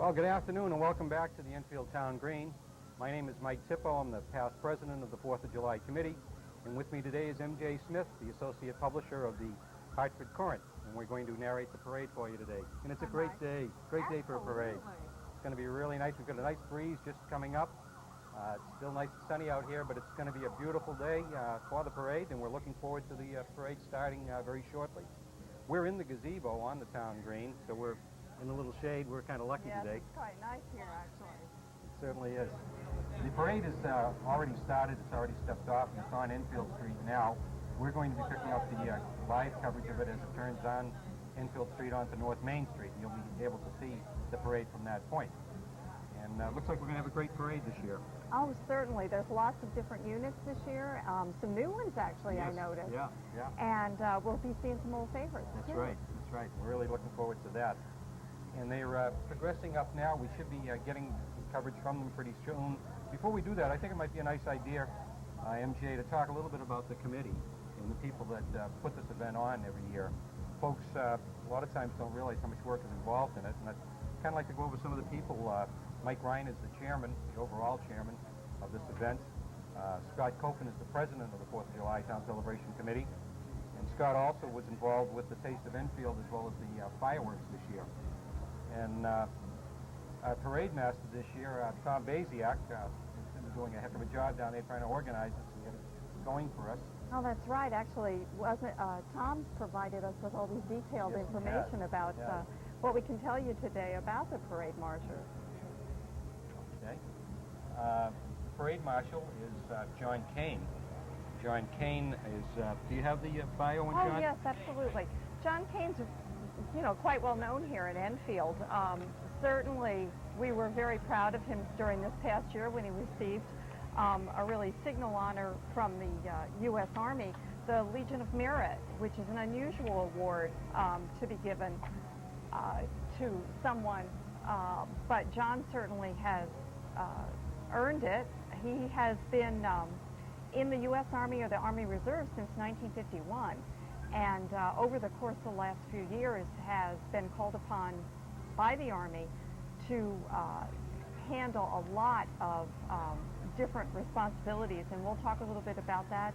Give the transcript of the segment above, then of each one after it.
Well, good afternoon and welcome back to the Enfield Town Green. My name is Mike Tippo. I'm the past president of the 4th of July Committee. And with me today is M.J. Smith, the associate publisher of the Hartford Courant. And we're going to narrate the parade for you today. And it's a great day for a parade. It's going to be really nice. We've got a nice breeze just coming up. It's still nice and sunny out here, but it's going to be a beautiful day for the parade, and we're looking forward to the parade starting very shortly. We're in the gazebo on the town green, so we're in a little shade. We're kind of lucky today. It's quite nice here, actually. It certainly is. The parade is already started. It's already stepped off, and it's on Enfield Street now. We're going to be picking up the live coverage of it as it turns on Enfield Street onto North Main Street. You'll be able to see the parade from that point. And looks like we're going to have a great parade this year. Oh, certainly. There's lots of different units this year. Some new ones, actually, yes. I noticed. Yeah. And we'll be seeing some old favorites, That's too. right. We're really looking forward to that. And they're progressing up now. We should be getting coverage from them pretty soon. Before we do that, I think it might be a nice idea, MJ, to talk a little bit about the committee and the people that put this event on every year. Folks, a lot of times don't realize how much work is involved in it, and I'd kind of like to go over some of the people. Mike Ryan is the chairman, the overall chairman of this event. Scott Copen is the president of the 4th of July Town Celebration Committee. And Scott also was involved with the Taste of Enfield as well as the fireworks this year. And our parade master this year, Tom Baziak, has been doing a heck of a job down there trying to organize this and get it going for us. Oh, that's right. Actually, wasn't Tom provided us with all these detailed information about what we can tell you today about the parade marchers. Okay. The parade marshal is John Kane. John Kane is, do you have the bio on John? Oh, yes, absolutely. John Kane's, quite well known here in Enfield. Certainly, we were very proud of him during this past year when he received a really signal honor from the U.S. Army, the Legion of Merit, which is an unusual award to be given to someone. But John certainly has earned it. He has been in the U.S. Army or the Army Reserve since 1951, and over the course of the last few years has been called upon by the Army to handle a lot of different responsibilities, and we'll talk a little bit about that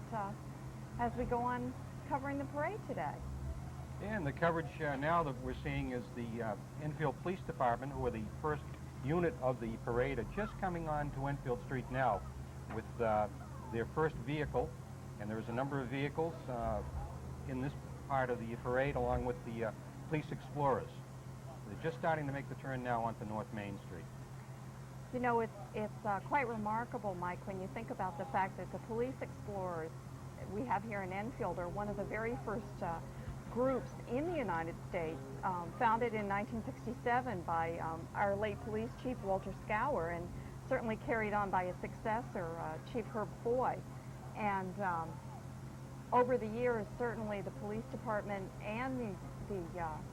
as we go on covering the parade today. And the coverage now that we're seeing is the Enfield Police Department, who are the first unit of the parade, are just coming on to Enfield Street now with their first vehicle, and there's a number of vehicles in this part of the parade along with the police explorers. They're just starting to make the turn now onto North Main Street. You know, it's quite remarkable, Mike, when you think about the fact that the police explorers we have here in Enfield are one of the very first groups in the United States, founded in 1967 by our late police chief, Walter Scour, and certainly carried on by his successor, Chief Herb Foy. And over the years, certainly the police department and the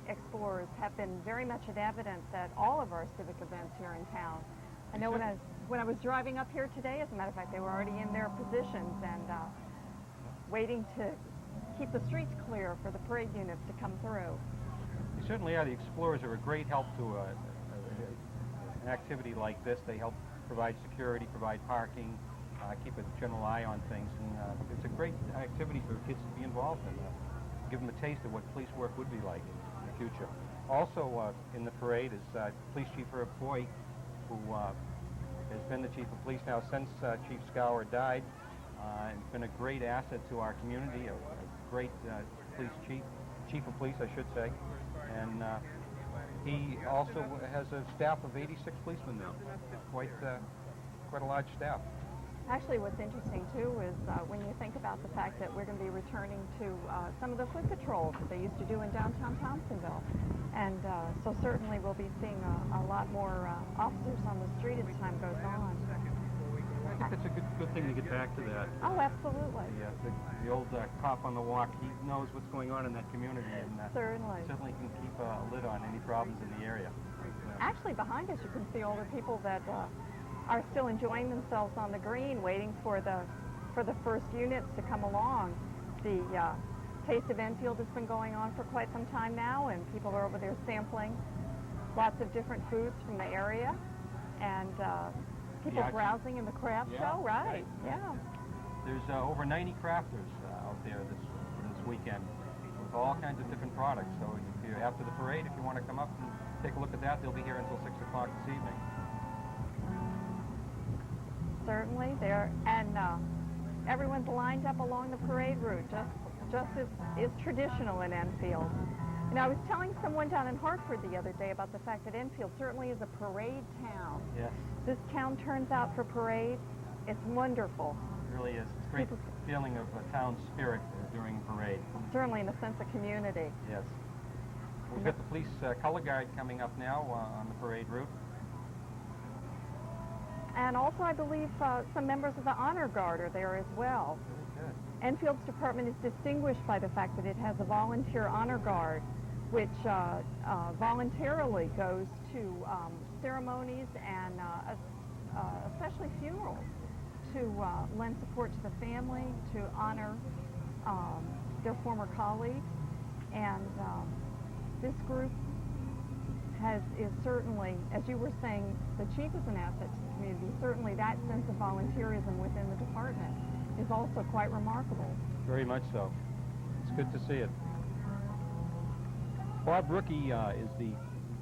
explorers have been very much in evidence at all of our civic events here in town. I know when I was driving up here today, as a matter of fact, they were already in their positions and waiting to keep the streets clear for the parade units to come through. They certainly are. The explorers are a great help to an activity like this. They help provide security, provide parking, keep a general eye on things, and it's a great activity for kids to be involved in. Give them a taste of what police work would be like in the future. Also in the parade is Police Chief Herb Foy, who has been the Chief of Police now since Chief Scour died, and been a great asset to our community, a great police chief of police, I should say. And he also has a staff of 86 policemen now, quite a large staff. Actually, what's interesting, too, is when you think about the fact that we're going to be returning to some of the foot patrols that they used to do in downtown Thompsonville. And so certainly we'll be seeing a lot more officers on the street as time goes on. I think it's a good thing to get back to that. Oh, absolutely. The old cop on the walk, he knows what's going on in that community, and certainly can keep a lid on any problems in the area. Actually, behind us, you can see all the people that are still enjoying themselves on the green, waiting for the first units to come along. The Taste of Enfield has been going on for quite some time now, and people are over there sampling lots of different foods from the area, and people Yeah, browsing in the craft Yeah, show, right? right. Yeah. There's over 90 crafters out there this weekend with all kinds of different products. So if you're after the parade, if you want to come up and take a look at that, they'll be here until 6 o'clock this evening. Certainly there, and everyone's lined up along the parade route, just as is traditional in Enfield. And I was telling someone down in Hartford the other day about the fact that Enfield certainly is a parade town. Yes, This town turns out for parades. It's wonderful. it really is. It's a great feeling of town spirit during a parade. Certainly in a sense of community. Yes. We've got the police color guard coming up now on the parade route. And also, I believe some members of the Honor Guard are there as well. Very good. Enfield's department is distinguished by the fact that it has a volunteer Honor Guard, which voluntarily goes to ceremonies and especially funerals to lend support to the family, to honor their former colleagues. And this group is certainly, as you were saying, the chief is an asset to the community. Certainly that sense of volunteerism within the department is also quite remarkable. Very much so. It's good to see it. Bob Rookie is the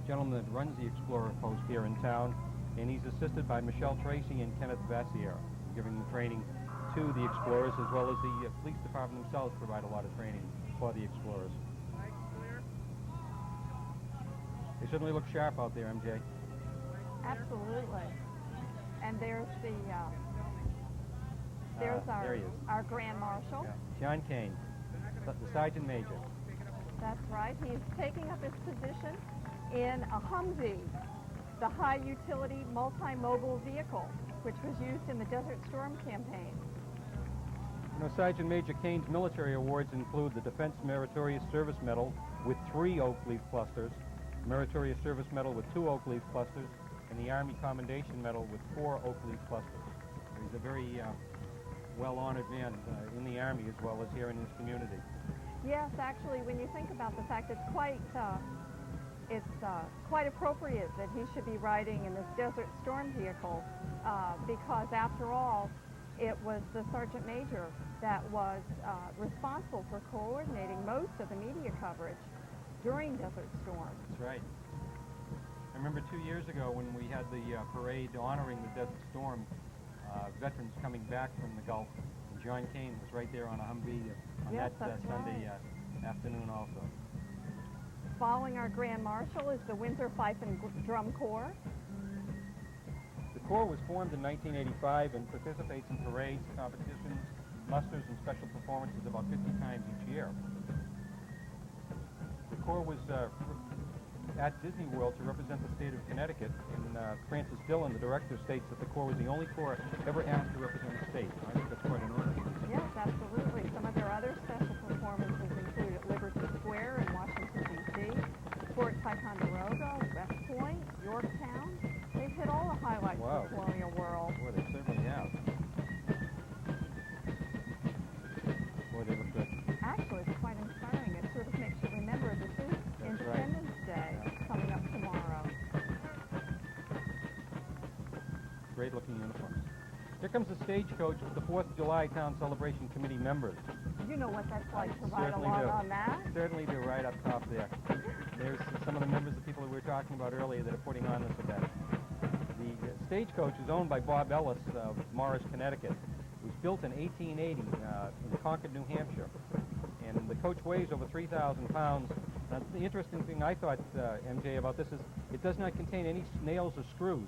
gentleman that runs the Explorer post here in town, and he's assisted by Michelle Tracy and Kenneth Vassier, giving the training to the Explorers, as well as the police department themselves provide a lot of training for the Explorers. They certainly look sharp out there, MJ. Absolutely. And there's the there he is. our Grand Marshal. Yeah. John Kane, the Sergeant Major. That's right. He's taking up his position in a Humvee, the high utility multi-mobile vehicle, which was used in the Desert Storm campaign. You know, Sergeant Major Kane's military awards include the Defense Meritorious Service Medal with 3 oak leaf clusters, Meritorious Service Medal with 2 oak leaf clusters, and the Army Commendation Medal with 4 oak leaf clusters. He's a very well-honored man in the Army as well as here in his community. Yes, actually, when you think about the fact it's quite appropriate that he should be riding in this Desert Storm vehicle because, after all, it was the Sergeant Major that was responsible for coordinating most of the media coverage during Desert Storm. That's right. I remember 2 years ago when we had the parade honoring the Desert Storm, veterans coming back from the Gulf, and John Kane was right there on a Humvee on Yes, that that's Sunday right. afternoon also. Following our Grand Marshal is the Windsor Fife and Drum Corps. The Corps was formed in 1985 and participates in parades, competitions, musters, and special performances about 50 times each year. The Corps was at Disney World to represent the state of Connecticut, and Francis Dillon, the director, states that the Corps was the only Corps ever asked to represent a state. I think that's quite an honor. Yes, absolutely. Some of their other special performances included Liberty Square in Washington, D.C., Fort Ticonderoga, West Point, Yorktown. They've hit all the highlights Wow. of the colonial world. Boy, they certainly have. Boy, they look good. Actually, it's quite inspiring. It sort of makes you remember this is That's right. Independence Day coming up tomorrow. Great-looking uniforms. Here comes the stagecoach with the 4th of July Town Celebration Committee members. You know what that's like to ride Certainly along do. on that. Certainly do, right up top there. There's some of the members, the people that we were talking about earlier that are putting on this event. The stagecoach is owned by Bob Ellis of Morris, Connecticut. It was built in 1880 in Concord, New Hampshire. And the coach weighs over 3,000 pounds. Now, the interesting thing I thought, MJ, about this is it does not contain any nails or screws.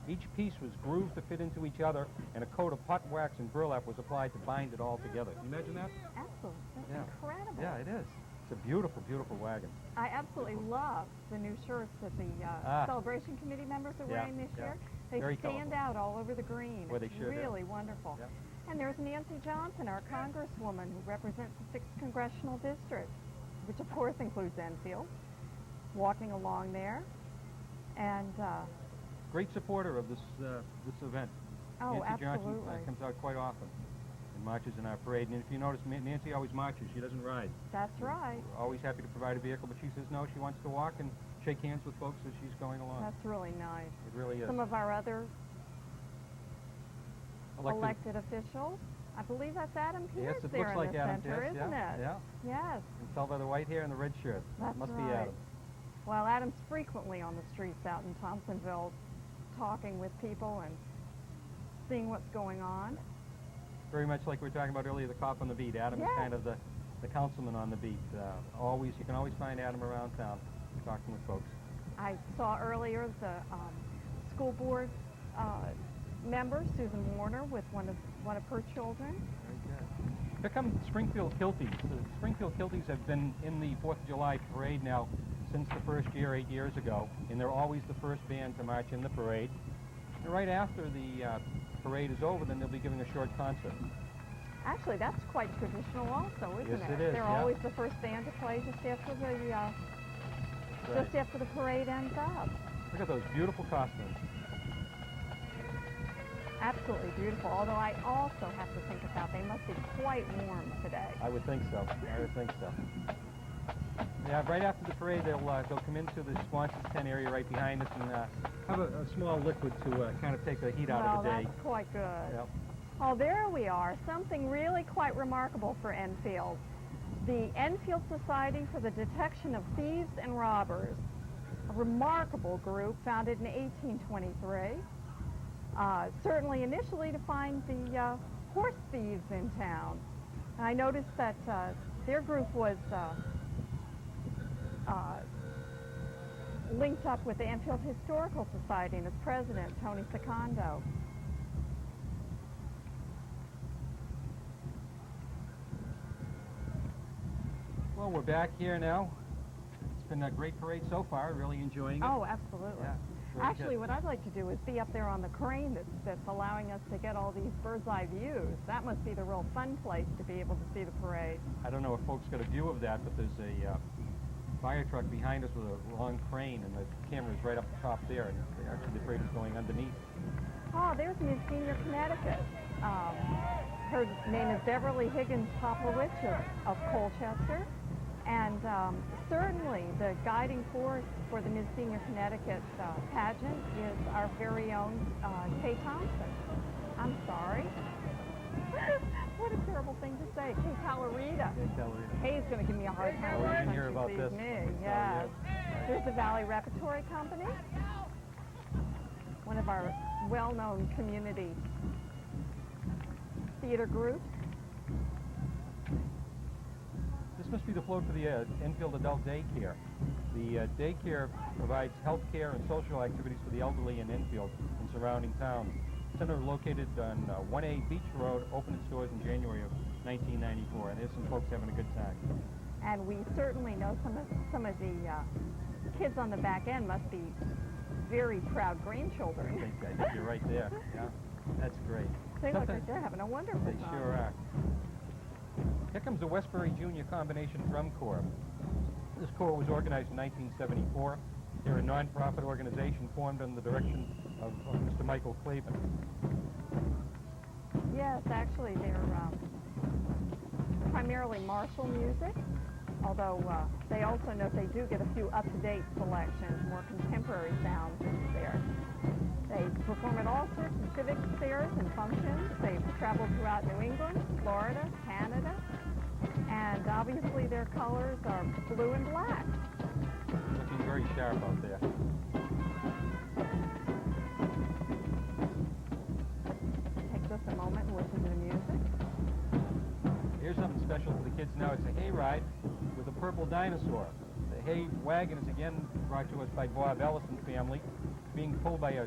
Each piece was grooved to fit into each other, and a coat of hot wax and burlap was applied to bind it all together. Can you imagine that? Absolutely. That's Yeah. incredible. Yeah, it is. It's a beautiful, beautiful wagon. I absolutely love the new shirts that the Celebration Committee members are Yeah, wearing this yeah. year. They Very stand out all over the green. Boy, they It's sure do. really wonderful. Yep. And there's Nancy Johnson, our congresswoman, who represents the 6th Congressional District, which of course includes Enfield, walking along there. And, Great supporter of this event. oh, Nancy Johnson absolutely. comes out quite often and marches in our parade. And if you notice, Nancy always marches. She doesn't ride. That's right. We're always happy to provide a vehicle, but she says no, she wants to walk, and shake hands with folks as she's going along. That's really nice. It really is. Some of our other elected officials. I believe that's Adam Pierce Yes, it there looks in like the Adam center, Pierce, isn't yeah, it? yeah. Yes. You can tell by the white hair and the red shirt. That's Must right. be Adam. Well, Adam's frequently on the streets out in Thompsonville talking with people and seeing what's going on. Very much like we were talking about earlier, the cop on the beat. Adam is Yes. kind of the councilman on the beat. You can always find Adam around town talking with folks. I saw earlier the school board member, Susan Warner, with one of her children. Very good. Here come Springfield Kilties. The Springfield Kilties have been in the 4th of July parade now since the first year, 8 years ago, and they're always the first band to march in the parade. And right after the parade is over, then they'll be giving a short concert. Actually, that's quite traditional also, isn't Yes, it? it is, They're yeah. always the first band to play just after the parade ends up. Look at those beautiful costumes. Absolutely beautiful, although I also have to think about they must be quite warm today. I would think so. I would think so. Yeah, right after the parade, they'll come into the sponsors tent area right behind us and have a small liquid to kind of take the heat out of the day. That's quite good. Yep. Oh, there we are. Something really quite remarkable for Enfield. The Enfield Society for the Detection of Thieves and Robbers, a remarkable group founded in 1823. Certainly initially to find the horse thieves in town. And I noticed that their group was linked up with the Enfield Historical Society and its president, Tony Secondo. Well, we're back here now. It's been a great parade so far, really enjoying it. Oh, absolutely. Yeah, very Actually, good. what I'd like to do is be up there on the crane that's allowing us to get all these bird's eye views. That must be the real fun place to be able to see the parade. I don't know if folks got a view of that, but there's a fire truck behind us with a long crane, and the camera is right up the top there, and actually the parade is going underneath. Oh, there's Miss Senior Connecticut. Her name is Beverly Higgins Poplowitz of Colchester. And certainly the guiding force for the Miss Senior Connecticut pageant is our very own Kay Thompson. I'm sorry. What a terrible thing to say. Kay Talarita. Kay's going to give me a hard time Oh, we when didn't hear she about sees this. me. Oh, Yes. yes. There's the Valley Repertory Company, one of our well-known community theater groups. This must be the float for the Enfield Adult Daycare. The daycare provides health care and social activities for the elderly in Enfield and surrounding towns. Center located on 1A Beach Road, opened its doors in January of 1994, and there's some folks having a good time. And we certainly know some of the kids on the back end must be very proud grandchildren. I think you're right there. Yeah, that's great. They look like they're having a wonderful They time. sure are. Here comes the Westbury Junior Combination Drum Corps. This corps was organized in 1974. They're a non-profit organization formed under the direction of Mr. Michael Clavin. Yes, actually, they're primarily martial music, although they also note they do get a few up-to-date selections, more contemporary sounds there. They perform at all sorts of civic fairs and functions. They've traveled throughout New England, Florida, Canada, and obviously their colors are blue and black. Looking very sharp out there. Take just a moment and listen to the music. Here's something special for the kids now. It's a hay ride with a purple dinosaur. The hay wagon is again brought to us by Bob Ellison family, being pulled by a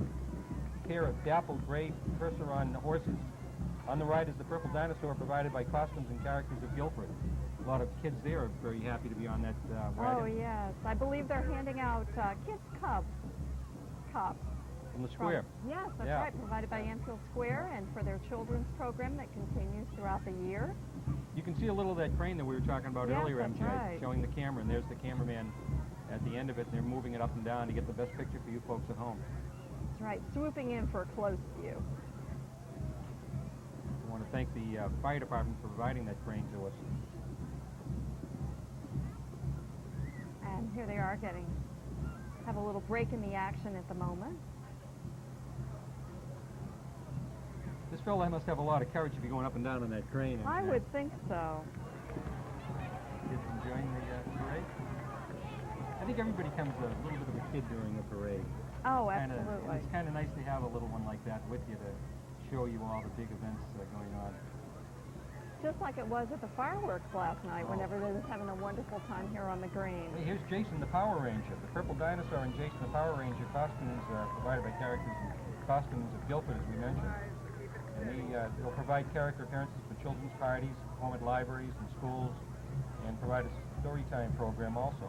pair of dappled gray Percheron horses. On the ride is the purple dinosaur provided by costumes and characters of Guilford. A lot of kids there are very happy to be on that wagon. Oh, yes. I believe they're handing out kids' cups. From the square. Yes, that's Yeah. right, provided by Enfield Square and for their children's program that continues throughout the year. You can see a little of that crane that we were talking about Yes, earlier, that's MJ, right. showing the camera, and there's the cameraman at the end of it, and they're moving it up and down to get the best picture for you folks at home. That's right, swooping in for a close view. I want to thank the fire department for providing that crane to us. And here they are getting have a little break in the action at the moment. This fella must have a lot of courage to be going up and down on that crane. I would think so. Kids enjoying the parade? I think everybody comes a little bit of a kid during a parade. Oh, absolutely. It's kind of nice to have a little one like that with you to show you all the big events going on. Just like it was at the fireworks last night, whenever they was having a wonderful time here on the green. Hey, here's Jason the Power Ranger. The Purple Dinosaur and Jason the Power Ranger costumes are provided by Characters and Costumes of Guilford, as we mentioned. And they'll provide character appearances for children's parties, home at libraries and schools, and provide a story time program also.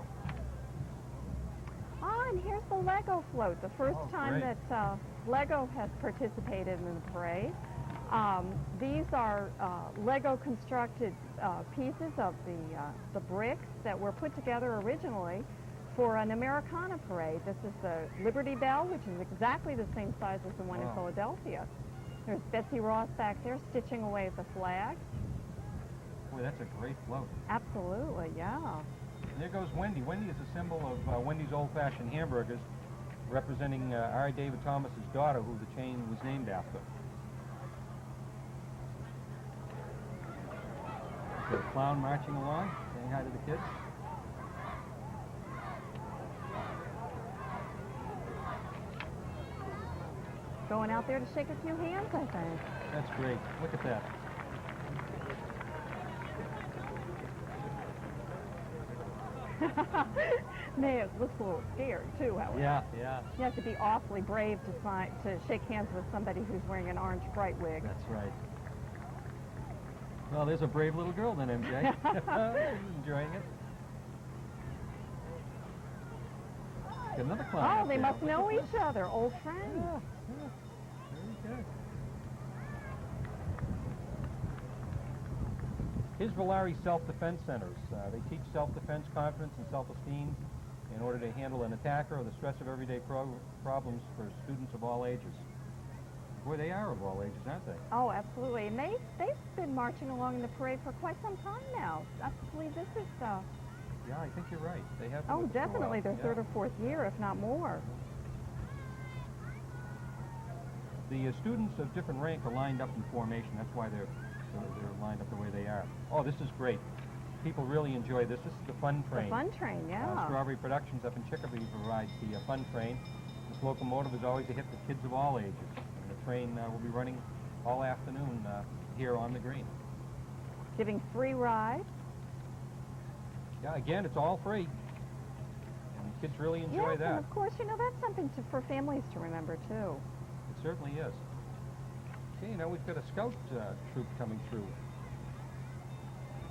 Ah, and here's the Lego float, the first time great. that Lego has participated in the parade. These are Lego constructed pieces of the bricks that were put together originally for an Americana parade. This is the Liberty Bell, which is exactly the same size as the one in Philadelphia. There's Betsy Ross back there stitching away at the flag. Boy, that's a great float. Absolutely, yeah. And there goes Wendy. Wendy is a symbol of Wendy's old-fashioned hamburgers, representing R. David Thomas's daughter, who the chain was named after. The clown marching along, saying hi to the kids. Going out there to shake a few hands, I think. That's great. Look at that. May looks a little scared, too, however. Yeah, yeah. You have to be awfully brave to shake hands with somebody who's wearing an orange bright wig. That's right. Well, there's a brave little girl then, MJ. She's enjoying it. Got another clown. Oh, they must know each other, old friends. Yeah, yeah. Very good. Here's Valari Self-Defense Centers. They teach self-defense, confidence, and self-esteem in order to handle an attacker or the stress of everyday problems for students of all ages. Boy, they are of all ages, aren't they? Oh, absolutely. And they've been marching along in the parade for quite some time now. I believe this is... Yeah, I think you're right. They have. Oh, definitely their third or fourth year, if not more. The students of different rank are lined up in formation. That's why they're lined up the way they are. Oh, this is great. People really enjoy this. This is the Fun Train. The Fun Train, yeah. Strawberry Productions up in Chicopee provides the Fun Train. This locomotive is always a hit with kids of all ages. And the train will be running all afternoon here on the green. Giving free rides. Yeah, again, it's all free. And kids really enjoy that. And of course, you know, that's something for families to remember, too. It certainly is. Okay, you know, we've got a scout troop coming through.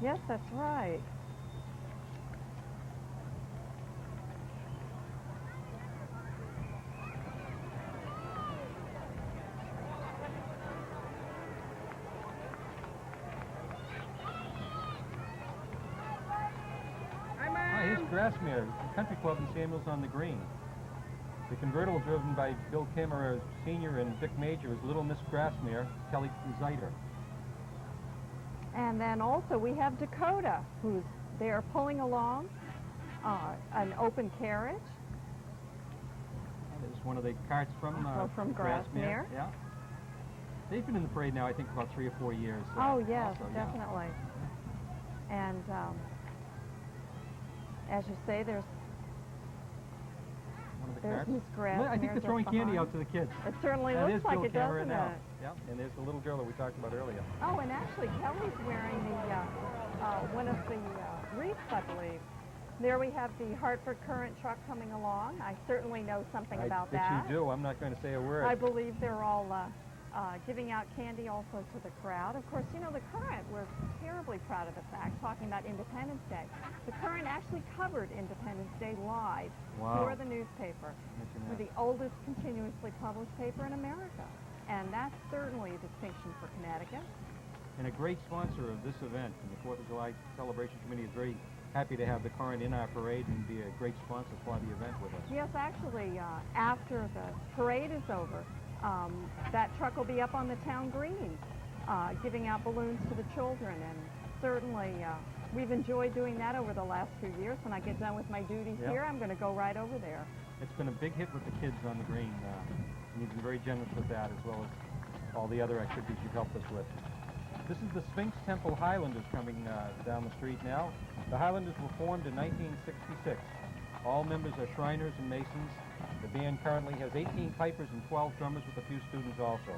Yes, that's right. Here's Grassmere, Country Club in Samuels on the Green. The convertible driven by Bill Kimmerer Sr. and Dick Major is Little Miss Grassmere, Kelly Zeiter. And then also we have Dakota, who's there pulling along an open carriage. There's one of the carts from Grassmere. Yeah. They've been in the parade now, I think, about 3 or 4 years. Oh, yes, also, definitely. Yeah. And as you say, there's Miss Grassmere. I think they're throwing candy out to the kids. It certainly looks like it, doesn't it? Yeah, and there's the little girl that we talked about earlier. Oh, and actually, Kelly's wearing one of the wreaths, I believe. There we have the Hartford Current truck coming along. I certainly know something about that. I bet you do. I'm not going to say a word. I believe they're all giving out candy also to the crowd. Of course, you know, the Current, we're terribly proud of the fact, talking about Independence Day. The Current actually covered Independence Day live for the newspaper. We're the oldest continuously published paper in America. And that's certainly a distinction for Connecticut. And a great sponsor of this event, and the 4th of July Celebration Committee is very happy to have the Current in our parade and be a great sponsor for the event with us. Yes, actually, after the parade is over, that truck will be up on the town green, giving out balloons to the children. And certainly, we've enjoyed doing that over the last few years. When I get done with my duties here, I'm going to go right over there. It's been a big hit with the kids on the green. And you've been very generous with that, as well as all the other activities you've helped us with. This is the Sphinx Temple Highlanders coming down the street now. The Highlanders were formed in 1966. All members are Shriners and Masons. The band currently has 18 pipers and 12 drummers with a few students also.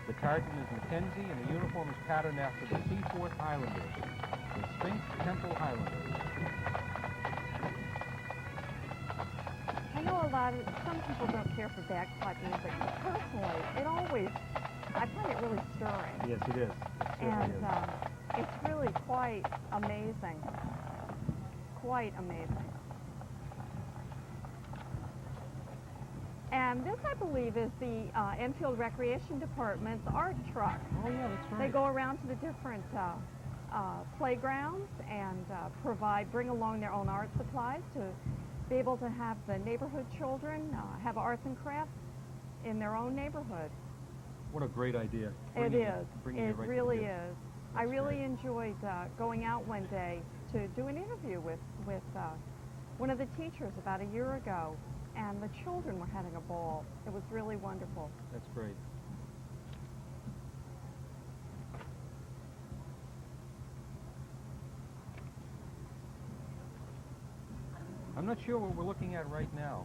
The tartan is Mackenzie, and the uniform is patterned after the Seaforth Highlanders, the Sphinx Temple Highlanders. I know some people don't care for bagpipe music, but personally, I find it really stirring. Yes, it is. It And certainly is. it's really quite amazing. Quite amazing. And this, I believe, is the Enfield Recreation Department's art truck. Oh, yeah, that's right. They go around to the different playgrounds and bring along their own art supplies to be able to have the neighborhood children have arts and crafts in their own neighborhood. What a great idea. It is. It really is. I That's really great. enjoyed going out one day to do an interview with one of the teachers about a year ago, and the children were having a ball. It was really wonderful. That's great. I'm not sure what we're looking at right now.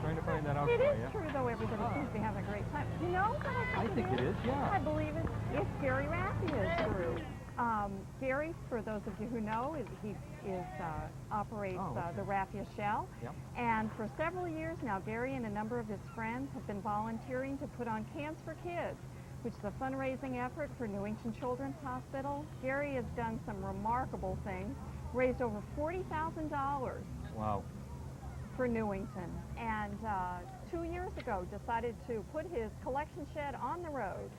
Trying to find that out It for is you. true, though, everybody seems to be having a great time. You know what I think it is, yeah. I believe it's Gary Raffia's group. Gary, for those of you who know, operates okay. the Raffia Shell. Yep. And for several years now, Gary and a number of his friends have been volunteering to put on Cans for Kids, which is a fundraising effort for Newington Children's Hospital. Gary has done some remarkable things, raised over $40,000 Wow. for Newington, and 2 years ago decided to put his collection shed on the road.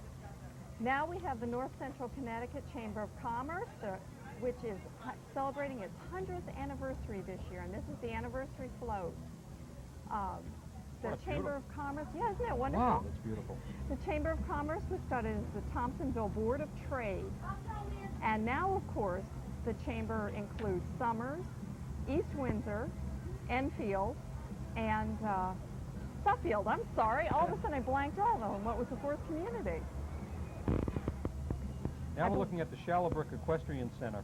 Now we have the North Central Connecticut Chamber of Commerce, which is celebrating its 100th anniversary this year, and this is the anniversary float. The That's Chamber beautiful. of Commerce, yeah, isn't that wonderful? Wow, that's beautiful. The Chamber of Commerce was started as the Thompsonville Board of Trade, and now, of course, the Chamber includes Somers, East Windsor, Enfield, and Suffield. I'm sorry, all of a sudden I blanked out on what was the fourth community. Now we're looking at the Shallowbrook Equestrian Center.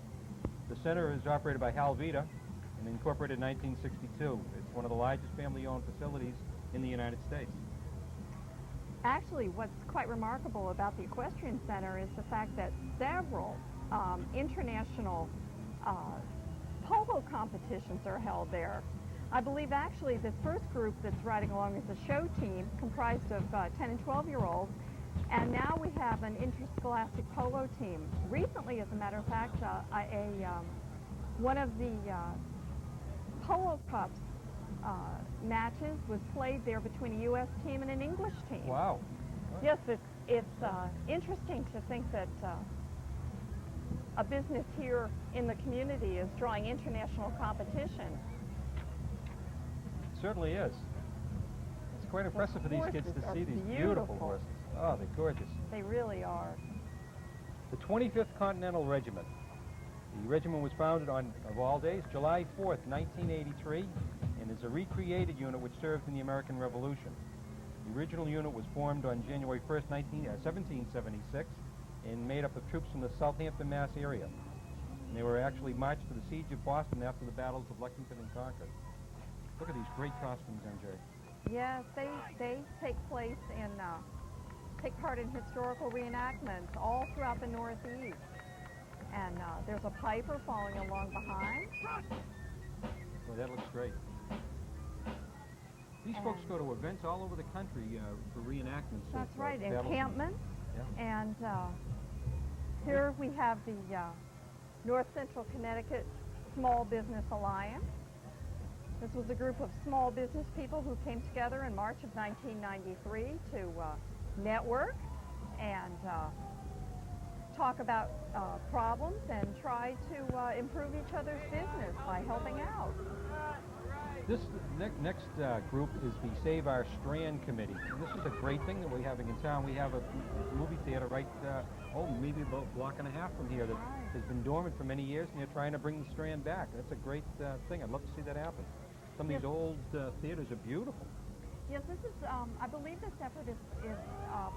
The center is operated by Hal Vida and incorporated in 1962. It's one of the largest family-owned facilities in the United States. Actually, what's quite remarkable about the Equestrian Center is the fact that several international polo competitions are held there. I believe actually this first group that's riding along is a show team comprised of 10 and 12-year-olds, and now we have an interscholastic polo team. Recently, as a matter of fact, one of the Polo Cups matches was played there between a U.S. team and an English team. Wow. Yes, it's interesting to think that a business here in the community is drawing international competition. It certainly is. It's quite impressive for these kids horses to are see these beautiful. beautiful horses. Oh, they're gorgeous. They really are. The 25th Continental Regiment. The regiment was founded on, of all days, July 4th, 1983, and is a recreated unit which served in the American Revolution. The original unit was formed on January 1st, 1776, and made up of troops from the Southampton, Mass. area. And they were actually marched to the siege of Boston after the battles of Lexington and Concord. Look at these great costumes, MJ. Yes, they take place in, take part in historical reenactments all throughout the Northeast. And there's a piper following along behind. Well, that looks great. These folks go to events all over the country for reenactments. That's of, right, battles. encampments. Yeah. And here we have the North Central Connecticut Small Business Alliance. This was a group of small business people who came together in March of 1993 to network and talk about problems and try to improve each other's business by helping out. This next group is the Save Our Strand Committee. And this is a great thing that we're having in town. We have a movie theater right, maybe about a block and a half from here that has been dormant for many years, and they're trying to bring the Strand back. That's a great thing. I'd love to see that happen. Some of these old theaters are beautiful. Yes, this is, I believe this effort is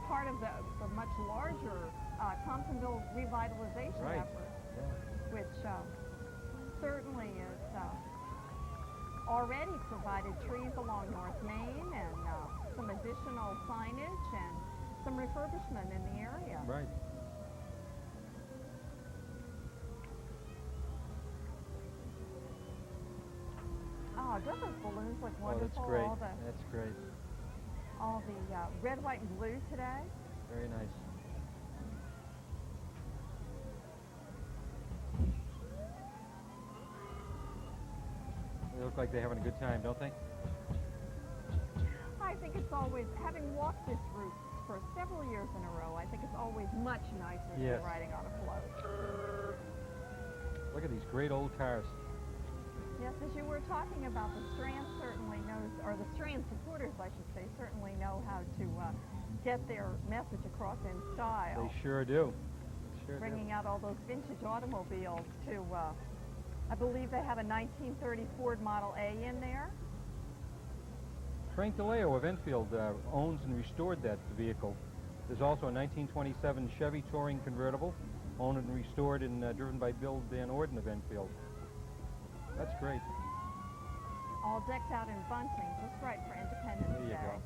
part of the much larger Thompsonville revitalization effort, which certainly is already provided trees along North Main and some additional signage and some refurbishment in the area. Right. Oh, don't those balloons look wonderful? Oh, that's great. That's great. All the red, white, and blue today. Very nice. They look like they're having a good time, don't they? I think it's always, having walked this route for several years in a row, I think it's always much nicer than riding on a float. Look at these great old cars. Yes, as you were talking about, the Strand certainly knows, or the Strand supporters, I should say, certainly know how to get their message across in style. They sure do. Bringing out all those vintage automobiles to, I believe they have a 1930 Ford Model A in there. Frank DeLeo of Enfield owns and restored that vehicle. There's also a 1927 Chevy Touring convertible, owned and restored and driven by Bill Van Orden of Enfield. That's great. All decked out in bunting, just right for Independence Day. There you go.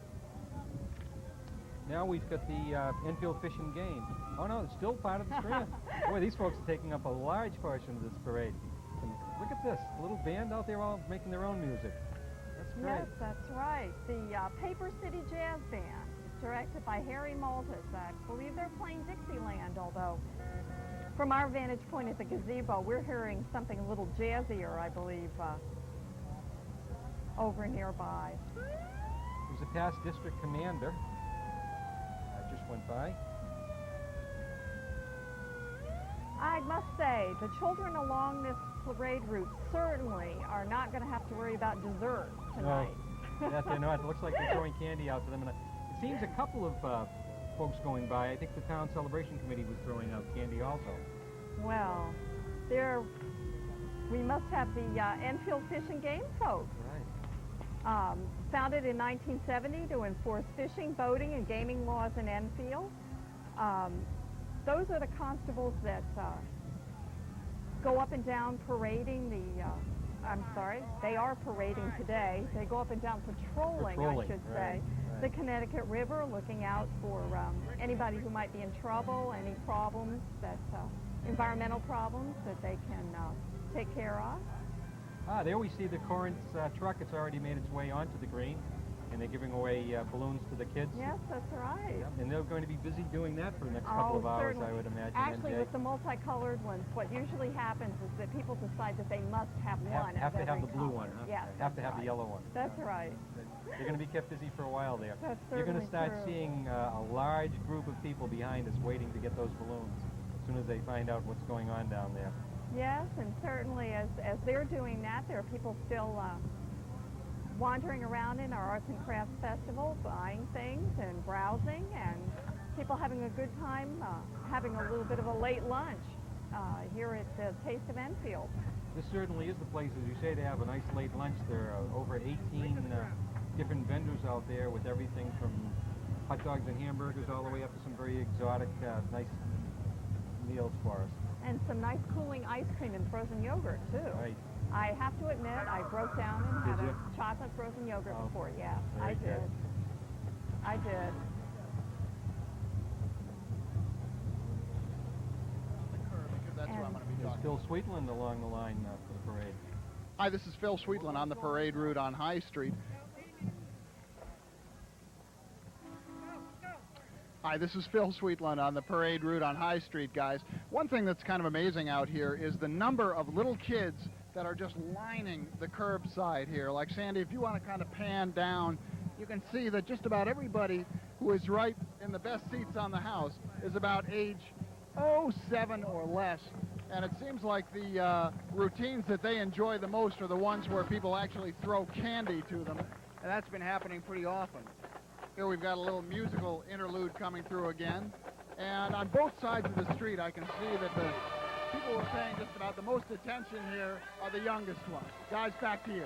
Now we've got the Enfield Fish and Game. Oh no, it's still part of the Strand. Boy, these folks are taking up a large portion of this parade. And look at this, a little band out there all making their own music. That's great. Yes, that's right. The Paper City Jazz Band, directed by Harry Maltus. I believe they're playing Dixieland, although from our vantage point at the gazebo, we're hearing something a little jazzier, I believe, over nearby. There's a past district commander. I just went by. I must say, the children along this parade route certainly are not going to have to worry about dessert tonight. No, that they're not. It looks like they're throwing candy out to them. And it seems a couple of folks going by. I think the town celebration committee was throwing out candy also. Well, we must have the Enfield Fish and Game folks. Right. Founded in 1970 to enforce fishing, boating, and gaming laws in Enfield. Those are the constables that go up and down parading the, they are parading today. They go up and down patrolling I should say, the Connecticut River, looking out for anybody who might be in trouble, any problems that, environmental problems that they can take care of. There we see the Corinth truck. It's already made its way onto the green, and they're giving away balloons to the kids. Yes, that's right. Yeah, and they're going to be busy doing that for the next couple of hours, certainly. I would imagine. Actually, with the multicolored ones, what usually happens is that people decide that they must have one. Have to have the blue color. one, huh? Yes, have to have the yellow one. That's right. They're going to be kept busy for a while there. That's You're going to start true. seeing a large group of people behind us waiting to get those balloons as soon as they find out what's going on down there. Yes, and certainly as they're doing that, there are people still wandering around in our Arts and Crafts Festival, buying things and browsing, and people having a good time, having a little bit of a late lunch here at the Taste of Enfield. This certainly is the place, as you say, to have a nice late lunch. There are over 18 different vendors out there with everything from hot dogs and hamburgers all the way up to some very exotic, nice meals for us. And some nice cooling ice cream and frozen yogurt, too. Right. I have to admit, I broke down and had a chocolate frozen yogurt before. Yeah, I did. Good. I did. That's what I'm going to be There's talking Phil about. Sweetland along the line for the parade. Hi, this is Phil Sweetland on the parade route on High Street. Hi, this is Phil Sweetland on the parade route on High Street, guys. One thing that's kind of amazing out here is the number of little kids that are just lining the curbside here. Like, Sandy, if you want to kind of pan down, you can see that just about everybody who is right in the best seats on the house is about age 7 or less. and it seems like the routines that they enjoy the most are the ones where people actually throw candy to them, and that's been happening pretty often. Here we've got a little musical interlude coming through again, and on both sides of the street I can see that the people who are paying just about the most attention here are the youngest ones. Guys, back to you.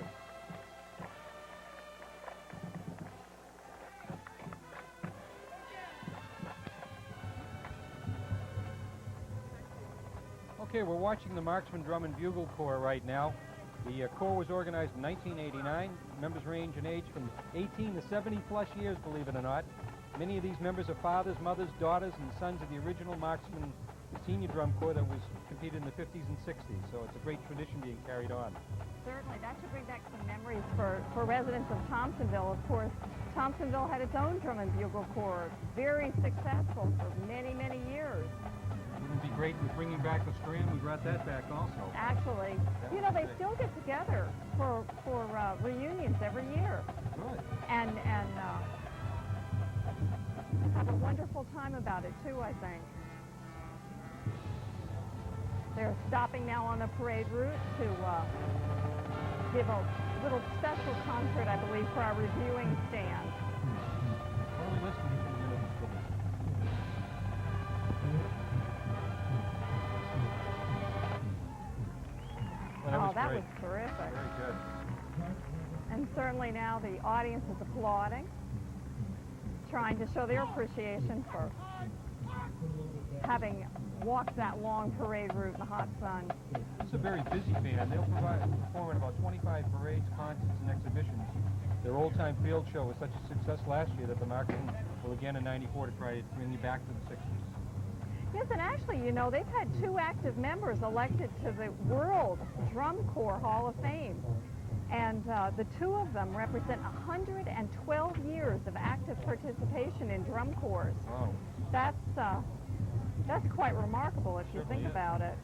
Okay, we're watching the Marksman Drum and Bugle Corps right now. The Corps was organized in 1989. Members range in age from 18 to 70 plus years, believe it or not. Many of these members are fathers, mothers, daughters, and sons of the original Marksman Senior Drum Corps that was competed in the 50s and 60s. So it's a great tradition being carried on. Certainly, that should bring back some memories for residents of Thompsonville. Of course, Thompsonville had its own Drum and Bugle Corps, very successful for many, many years. Wouldn't it be great with bringing back the Strand? We brought that back also. Actually, you know, they still get together for reunions every year. Good. And have a wonderful time about it, too, I think. They're stopping now on the parade route to give a little special concert, I believe, for our reviewing stand. What are we listening to in the middle of the school? Well, that great. was terrific. Very good. And certainly now the audience is applauding, trying to show their appreciation for having walked that long parade route in the hot sun. It's a very busy band. They'll perform in about 25 parades, concerts, and exhibitions. Their old-time field show was such a success last year that the Marksmen will again in '94 to try to bring you back to the 60s. Yes, and actually, you know, they've had 2 active members elected to the World Drum Corps Hall of Fame. And the 2 of them represent 112 years of active participation in drum corps. Oh. That's quite remarkable if you Certainly think is. about it.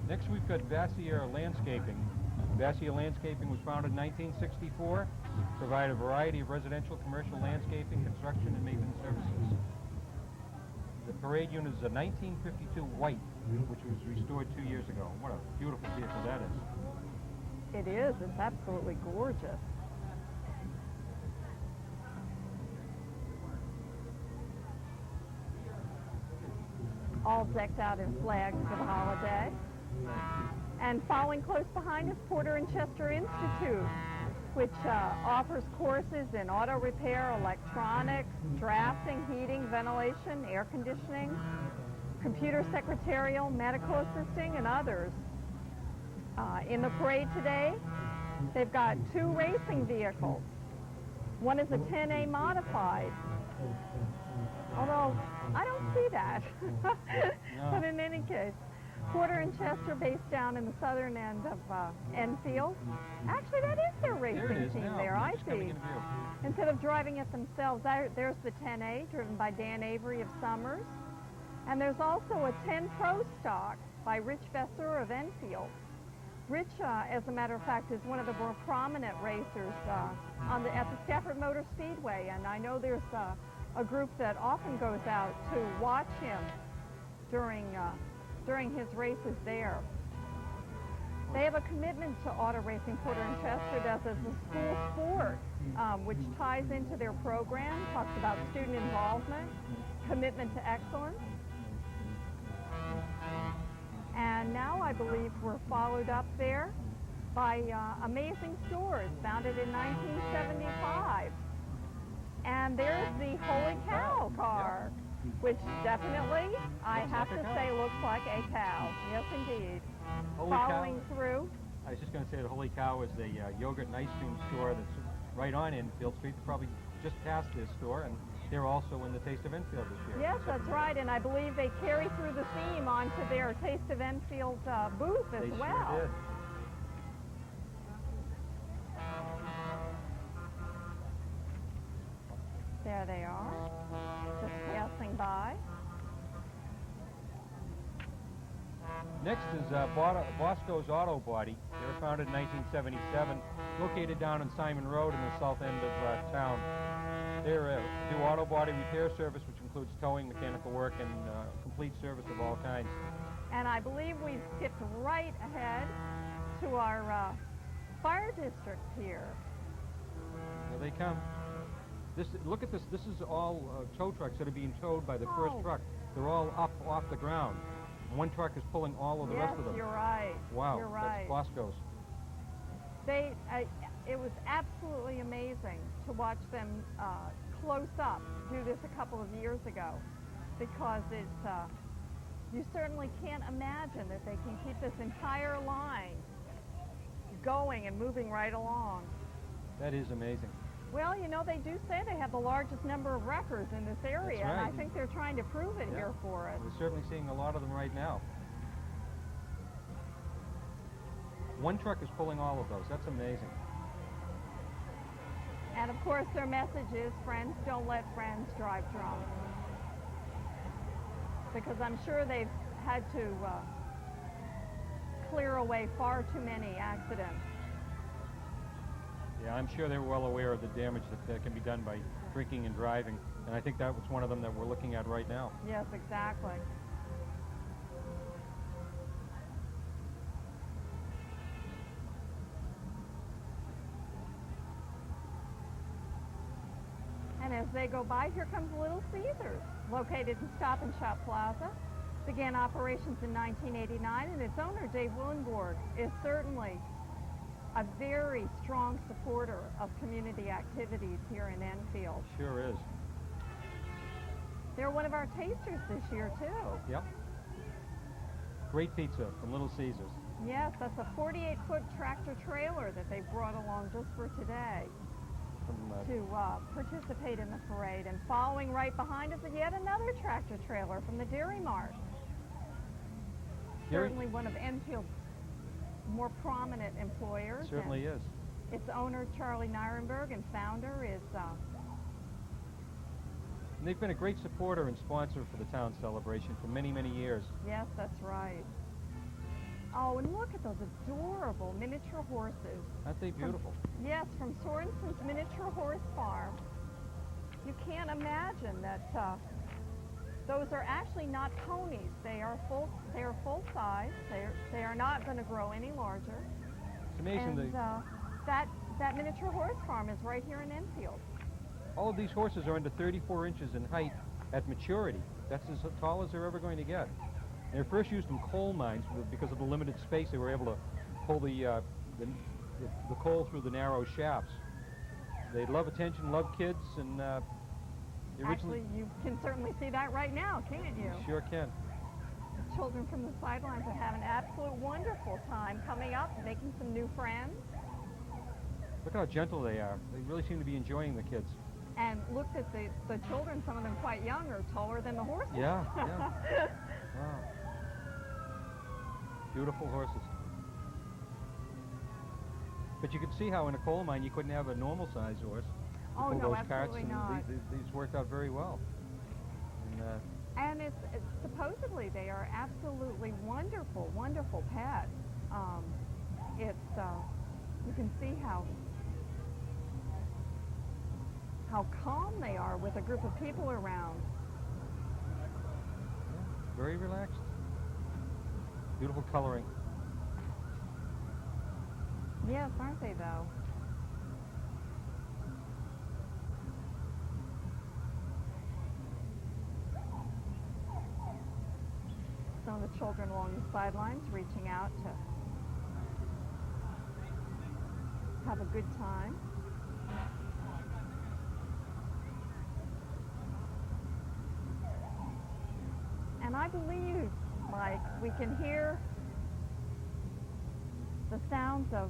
Next, we've got Vassier Landscaping. Vassier Landscaping was founded in 1964, provide a variety of residential, commercial landscaping, construction, and maintenance services. The parade unit is a 1952 white, which was restored 2 years ago. What a beautiful vehicle that is. It is. It's absolutely gorgeous. All decked out in flags for the holiday. And following close behind is Porter and Chester Institute, which offers courses in auto repair, electronics, drafting, heating, ventilation, air conditioning, computer secretarial, medical assisting, and others. In the parade today, they've got 2 racing vehicles. One is a 10A modified, although I don't see that. But in any case, Porter and Chester, based down in the southern end of Enfield. Actually, that is their racing team there, I see. Instead of driving it themselves, there's the 10A, driven by Dan Avery of Summers. And there's also a 10 Pro Stock by Rich Vesser of Enfield. Rich, as a matter of fact, is one of the more prominent racers at the Stafford Motor Speedway, and I know there's a group that often goes out to watch him during his races there. They have a commitment to auto racing. Porter and Chester does as a school sport, which ties into their program, talks about student involvement, commitment to excellence. And now I believe we're followed up there by Amazing Stores, founded in 1975. And there's the Holy Cow car, which definitely, I have to say, looks like a cow. Yes, indeed. Following through. I was just going to say the Holy Cow is the yogurt and ice cream store that's right on Enfield Street. They're probably just past this store, and they're also in the Taste of Enfield this year. Yes, that's right, and I believe they carry through the theme onto their Taste of Enfield booth as well. Sure did. There they are, just passing by. Next is Bosco's Auto Body. They were founded in 1977, located down on Simon Road in the south end of town. They do auto body repair service, which includes towing, mechanical work, and complete service of all kinds. And I believe we've skipped right ahead to our fire district here. Here they come. Look at this. This is all tow trucks that are being towed by the first truck. They're all up off the ground. One truck is pulling all of the rest of them. Yes, you're right. Wow, you're right. That's Bosco's. It was absolutely amazing to watch them close up do this a couple of years ago, because you certainly can't imagine that they can keep this entire line going and moving right along. That is amazing. Well, you know, they do say they have the largest number of wreckers in this area, That's right. and I think they're trying to prove it here for us. We're certainly seeing a lot of them right now. One truck is pulling all of those. That's amazing. And of course, their message is, friends, don't let friends drive drunk. Because I'm sure they've had to clear away far too many accidents. Yeah, I'm sure they're well aware of the damage that can be done by drinking and driving, and I think that was one of them that we're looking at right now. Yes, exactly. And as they go by, here comes Little Caesars, located in Stop and Shop Plaza. Began operations in 1989, and its owner, Dave Willenborg, is certainly a very strong supporter of community activities here in Enfield. Sure is. They're one of our tasters this year, too. Yep. Great pizza from Little Caesars. Yes, that's a 48-foot tractor trailer that they brought along just for today to participate in the parade. And following right behind us is yet another tractor trailer from the Dairy Mart. Certainly one of Enfield's more prominent employers. Certainly is. Its owner, Charlie Nirenberg, and founder is... And they've been a great supporter and sponsor for the town celebration for many, many years. Yes, that's right. Oh, and look at those adorable miniature horses. Aren't they beautiful? Yes, from Sorensen's Miniature Horse Farm. You can't imagine that those are actually not ponies. They are full size. They are not going to grow any larger. It's amazing. And that miniature horse farm is right here in Enfield. All of these horses are under 34 inches in height at maturity. That's as tall as they're ever going to get. They were first used in coal mines because of the limited space. They were able to pull the coal through the narrow shafts. They love attention, love kids, and actually, you can certainly see that right now, can't you? You sure can. The children from the sidelines are having an absolute wonderful time coming up, making some new friends. Look how gentle they are. They really seem to be enjoying the kids. And look at the children, some of them quite young, are taller than the horses. Yeah, yeah. Wow. Beautiful horses. But you can see how in a coal mine you couldn't have a normal sized horse. Oh, pull no, those carts, absolutely and not. These worked out very well. And it's supposedly they are absolutely wonderful, wonderful pets. You can see how calm they are with a group of people around. Yeah, very relaxed. Beautiful coloring. Yes, aren't they, though? Some of the children along the sidelines reaching out to have a good time. And I believe, Mike, we can hear the sounds of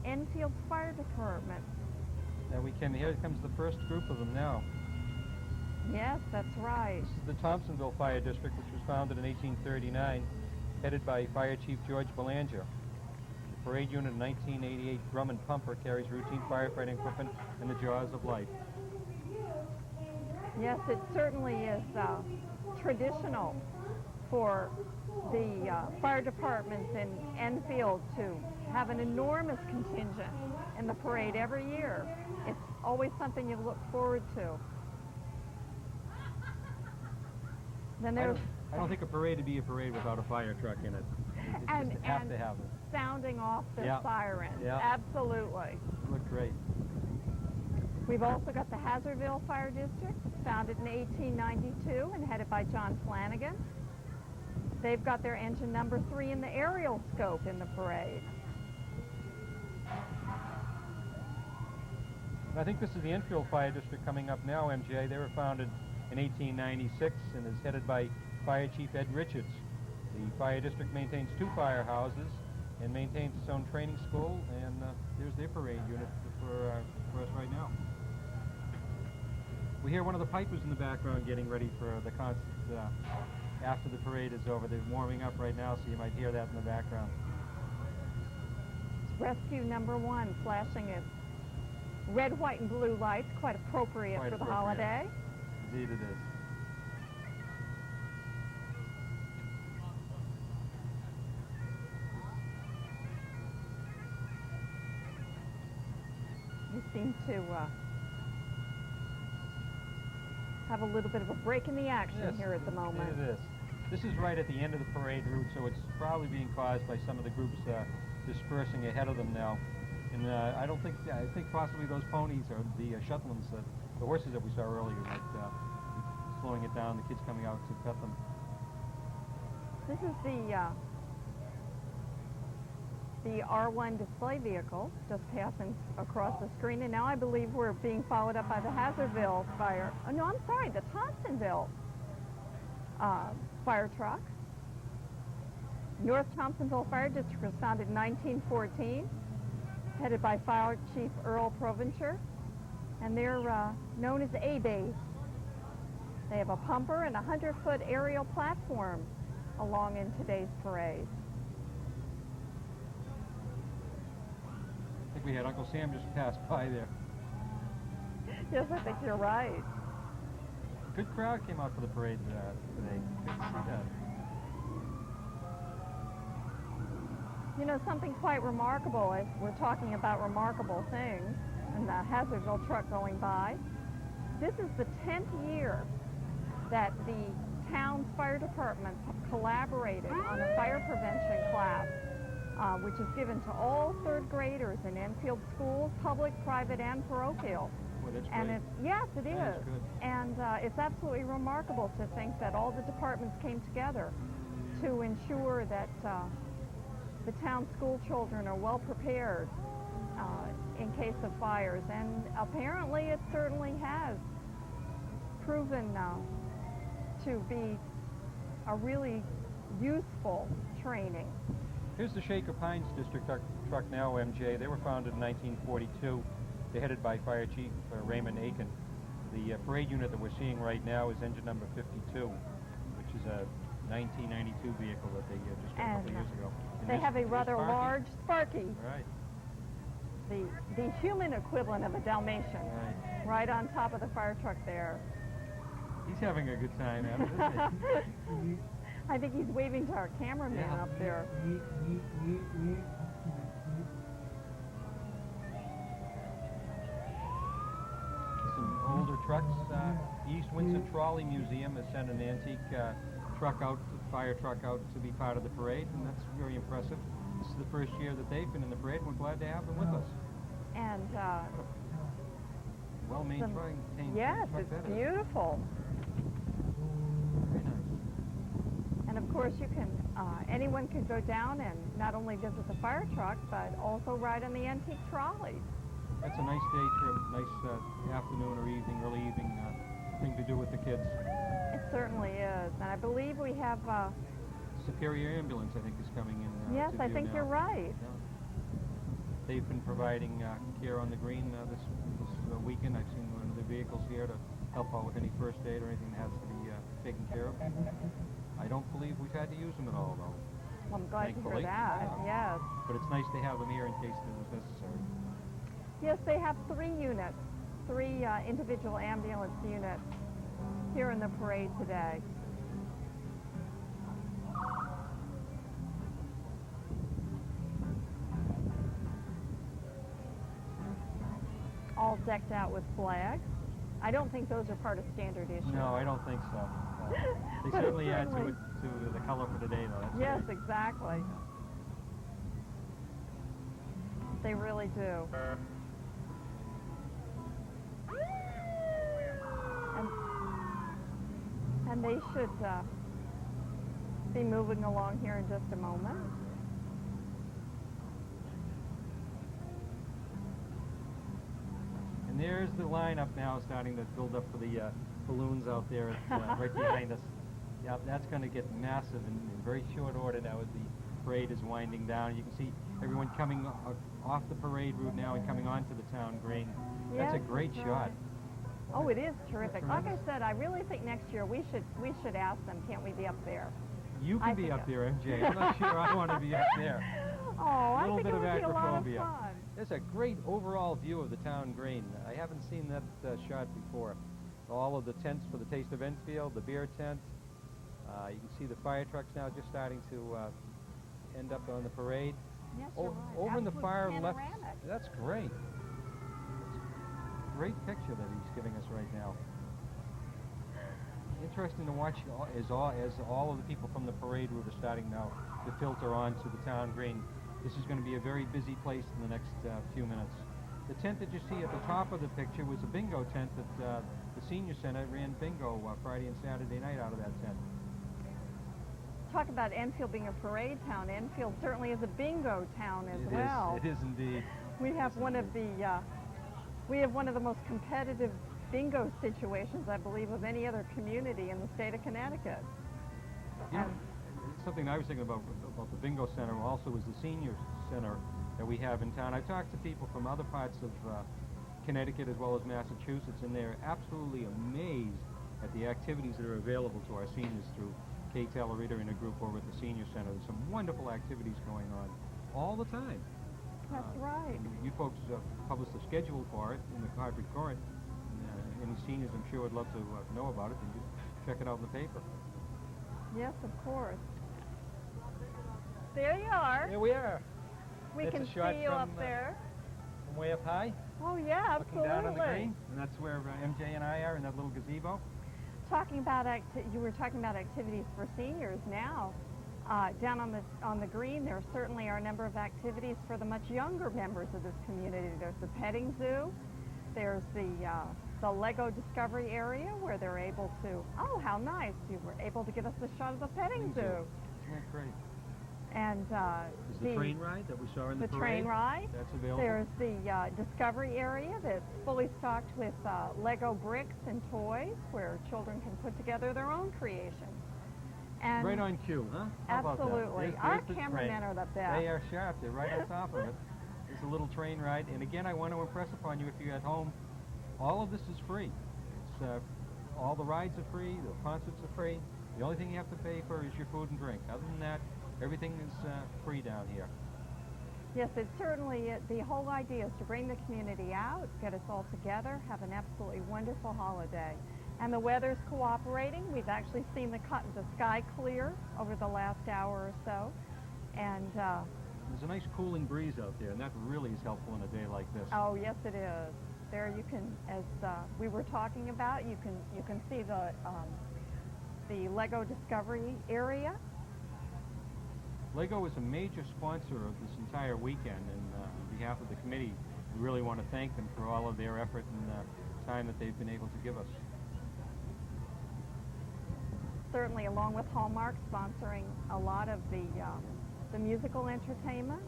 Enfield's Fire Department. Now we can, here comes the first group of them now. Yes, that's right. This is the Thompsonville Fire District, which was founded in 1839, headed by Fire Chief George Belanger. The parade unit in 1988, drum and pumper, carries routine firefighting equipment in the jaws of life. Yes, it certainly is traditional for the fire departments in Enfield to have an enormous contingent in the parade every year. It's always something you look forward to. Then there's I don't think a parade would be a parade without a fire truck in it. You just have to have it. Sounding off the siren. Yeah. Absolutely. Look great. We've also got the Hazardville Fire District, founded in 1892 and headed by John Flanagan. They've got their engine number 3 in the aerial scope in the parade. And I think this is the Enfield Fire District coming up now, MJ. They were founded in 1896 and is headed by Fire Chief Ed Richards. The fire district maintains 2 firehouses and maintains its own training school, and there's their parade unit for us right now. We hear one of the pipers in the background getting ready for the concert after the parade is over. They're warming up right now, so you might hear that in the background. It's Rescue number 1 flashing its red, white, and blue lights, quite appropriate for the holiday. Indeed it is. We seem to have a little bit of a break in the action here at the moment. It is. This is right at the end of the parade route, so it's probably being caused by some of the groups dispersing ahead of them now. And I think possibly those ponies or the Shetlands, the horses that we saw earlier, might be slowing it down, the kids coming out to pet them. This is the R1 display vehicle just passing across the screen, and now I believe we're being followed up by the Hazardville fire. Oh, no, I'm sorry, the Thompsonville fire truck. North Thompsonville Fire District was founded in 1914, headed by Fire Chief Earl Provencher, and they're known as A-Base. They have a pumper and a 100-foot aerial platform along in today's parade. I think we had Uncle Sam just pass by there. Yes, I think you're right. Good crowd came out for the parade today. Good to see that. You know, something quite remarkable, as we're talking about remarkable things, and the Hazardville truck going by. This is the 10th year that the town's fire departments have collaborated on a fire prevention class, which is given to all 3rd graders in Enfield schools, public, private, and parochial. Boy, that's And great. yes, it That is. is good. And it's absolutely remarkable to think that all the departments came together to ensure that the town school children are well prepared in case of fires. And apparently it certainly has proven to be a really useful training. Here's the Shaker Pines District truck now, MJ. They were founded in 1942. They're headed by Fire Chief Raymond Aiken. The parade unit that we're seeing right now is engine number 52, which is a 1992 vehicle that they just got a couple years ago. And they have a there's rather Sparky. large Sparky, Right. the human equivalent of a Dalmatian, right on top of the fire truck there. He's having a good time at it, isn't he? I think he's waving to our cameraman up there. Some older trucks. The East Windsor Trolley Museum has sent an antique fire truck out to be part of the parade, and that's very impressive. This is the first year that they've been in the parade, and we're glad to have them with us. And Well-maintained yes, truck it's that is. beautiful. Very nice. And of course, you can anyone can go down and not only visit the fire truck, but also ride on the antique trolleys. That's a nice day trip, nice afternoon or evening, early evening thing to do with the kids. It certainly is. And I believe we have. Superior Ambulance, I think, is coming in. Yes, to I view think now. you're right. Yeah. They've been providing care on the green this weekend. I've seen one of the vehicles here to help out with any first aid or anything that has to be taken care of. I don't believe we've had to use them at all, though. Well, I'm glad to hear Thankfully, that. yeah. Yes. But it's nice to have them here in case it was necessary. Yes, they have 3 units, 3 individual ambulance units here in the parade today. all decked out with flags. I don't think those are part of standard issue. No, I don't think so. They But certainly add to certainly- it, to the color for today, though. That's Yes, great. exactly. They really do. And they should be moving along here in just a moment. And there's the lineup now starting to build up for the balloons out there right behind us. Yeah, that's going to get massive in very short order now as the parade is winding down. You can see everyone coming off the parade route now and coming onto the town green. That's a Yes, great that's shot. right. Oh, it is terrific. Like I Tremendous. said, I really think next year we should ask them, can't we be up there? You I can be think up so. there, MJ. I'm not sure I want to be up there. Oh, I Little think bit it of would be a lot of acrophobia. fun. There's a great overall view of the town green. I haven't seen that shot before. All of the tents for the Taste of Enfield, the beer tent. You can see the fire trucks now just starting to end up on the parade. Yes, you're right. Over in the Absolute far left. panoramic. That's great. That's a great picture that he's giving us right now. Interesting to watch as all of the people from the parade route are starting now to filter onto the town green. This is going to be a very busy place in the next few minutes. The tent that you see at the top of the picture was a bingo tent that the senior center ran bingo Friday and Saturday night out of that tent. Talk about Enfield being a parade town. Enfield certainly is a bingo town as well. It is indeed. We have one of the most competitive bingo situations, I believe, of any other community in the state of Connecticut. You know, something I was thinking about the bingo center also is the senior center that we have in town. I've talked to people from other parts of Connecticut as well as Massachusetts, and they're absolutely amazed at the activities that are available to our seniors through Kay Talarita and a group over at the senior center. There's some wonderful activities going on all the time. That's right. You folks published a schedule for it in the Hartford Courant. Any seniors, I'm sure, would love to know about it, and just check it out in the paper. Yes, of course. There you are. Here we are. We That's can a shot see you from, up there. From way up high, Oh yeah, looking absolutely. down on the green, and that's where MJ and I are in that little gazebo. Talking about you were talking about activities for seniors. Now, down on the green, there certainly are a number of activities for the much younger members of this community. There's the petting zoo. There's the Lego Discovery area where they're able to. Oh, how nice! You were able to give us a shot of the petting zoo. Isn't that great? And There's the train ride that we saw in the the parade. train ride. That's available. There's the Discovery area that's fully stocked with Lego bricks and toys where children can put together their own creations. And right on cue, huh? How about that? absolutely. There's Our the cameramen train. are the best. They are sharp. They're right on top of it. There's a little train ride. And again, I want to impress upon you, if you're at home, all of this is free. It's, all the rides are free. The concerts are free. The only thing you have to pay for is your food and drink. Other than that, everything is free down here. Yes, it's certainly the whole idea is to bring the community out, get us all together, have an absolutely wonderful holiday. And the weather's cooperating. We've actually seen the sky clear over the last hour or so. And There's a nice cooling breeze out there, and that really is helpful in a day like this. oh, yes, it is. There you can, as we were talking about, you can see the Lego Discovery area. Lego is a major sponsor of this entire weekend, and on behalf of the committee, we really want to thank them for all of their effort and time that they've been able to give us. Certainly, along with Hallmark sponsoring a lot of the musical entertainment.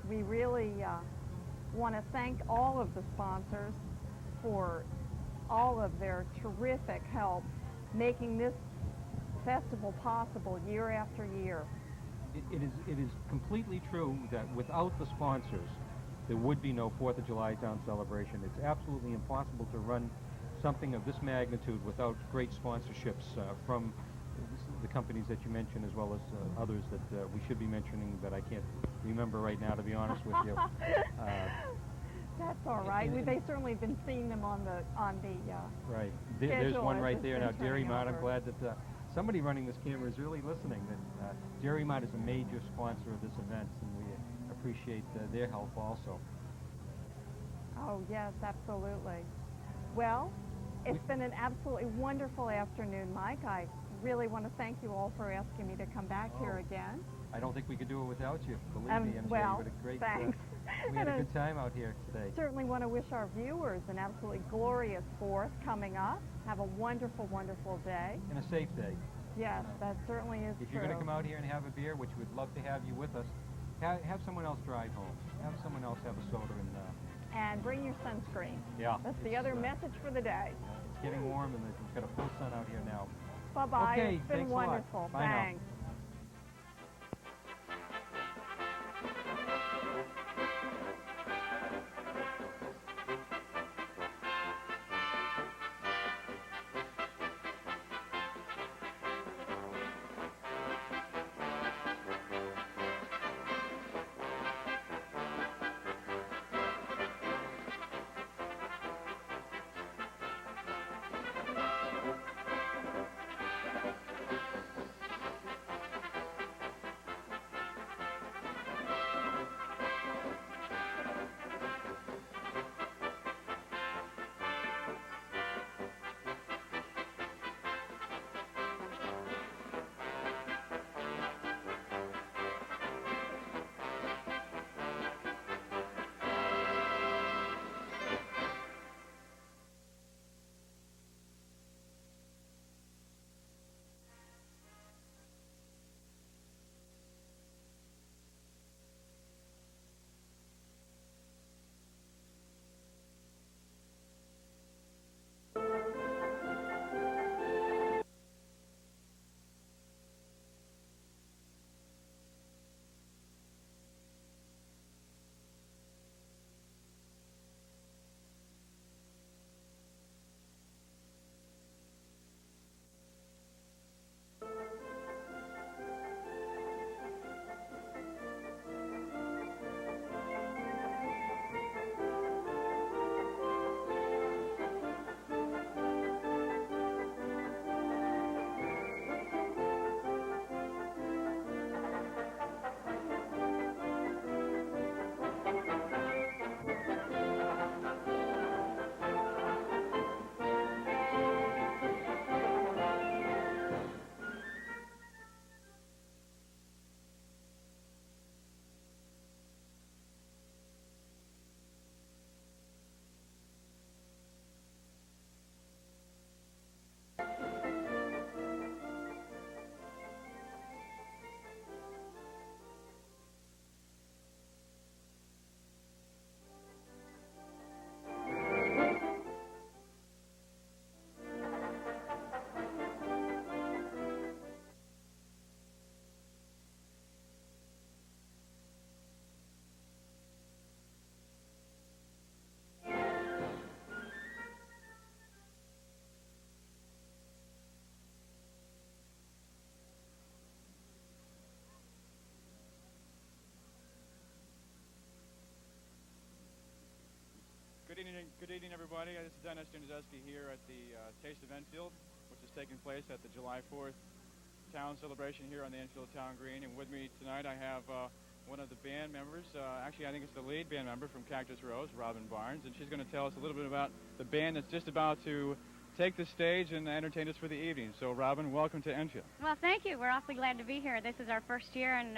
We really want to thank all of the sponsors for all of their terrific help making this festival possible year after year. It is completely true that without the sponsors, there would be no 4th of July town celebration. It's absolutely impossible to run something of this magnitude without great sponsorships from the companies that you mentioned, as well as others that we should be mentioning, but I can't remember right now, to be honest with you. That's all right. They've certainly been seeing them on the right. There's schedule one as right it's there been now. Dairy turning Mart. I'm over. glad that somebody running this camera is really listening. That Dairy Mart is a major sponsor of this event, and we appreciate their help also. Oh, yes, absolutely. Well, it's been an absolutely wonderful afternoon, Mike. I really want to thank you all for asking me to come back here again. I don't think we could do it without you. Believe me, MJ, well, you had a great thanks. we had a good time out here today. Certainly want to wish our viewers an absolutely glorious 4th coming up. Have a wonderful, wonderful day. And a safe day. Yes, that certainly is If true. you're going to come out here and have a beer, which we'd love to have you with us, have someone else drive home. Have someone else have a soda And bring your sunscreen. yeah. That's the other message for the day. It's getting warm and we've got a full sun out here now. Bye-bye. Okay, It's been thanks a lot. wonderful. Bye now. Thanks. Good evening, everybody. This is Dennis Januszewski here at the Taste of Enfield, which is taking place at the July 4th town celebration here on the Enfield Town Green. And with me tonight, I have one of the band members. Actually, I think it's the lead band member from Cactus Rose, Robin Barnes, and she's going to tell us a little bit about the band that's just about to take the stage and entertain us for the evening. So, Robin, welcome to Enfield. Well, thank you. We're awfully glad to be here. This is our first year, and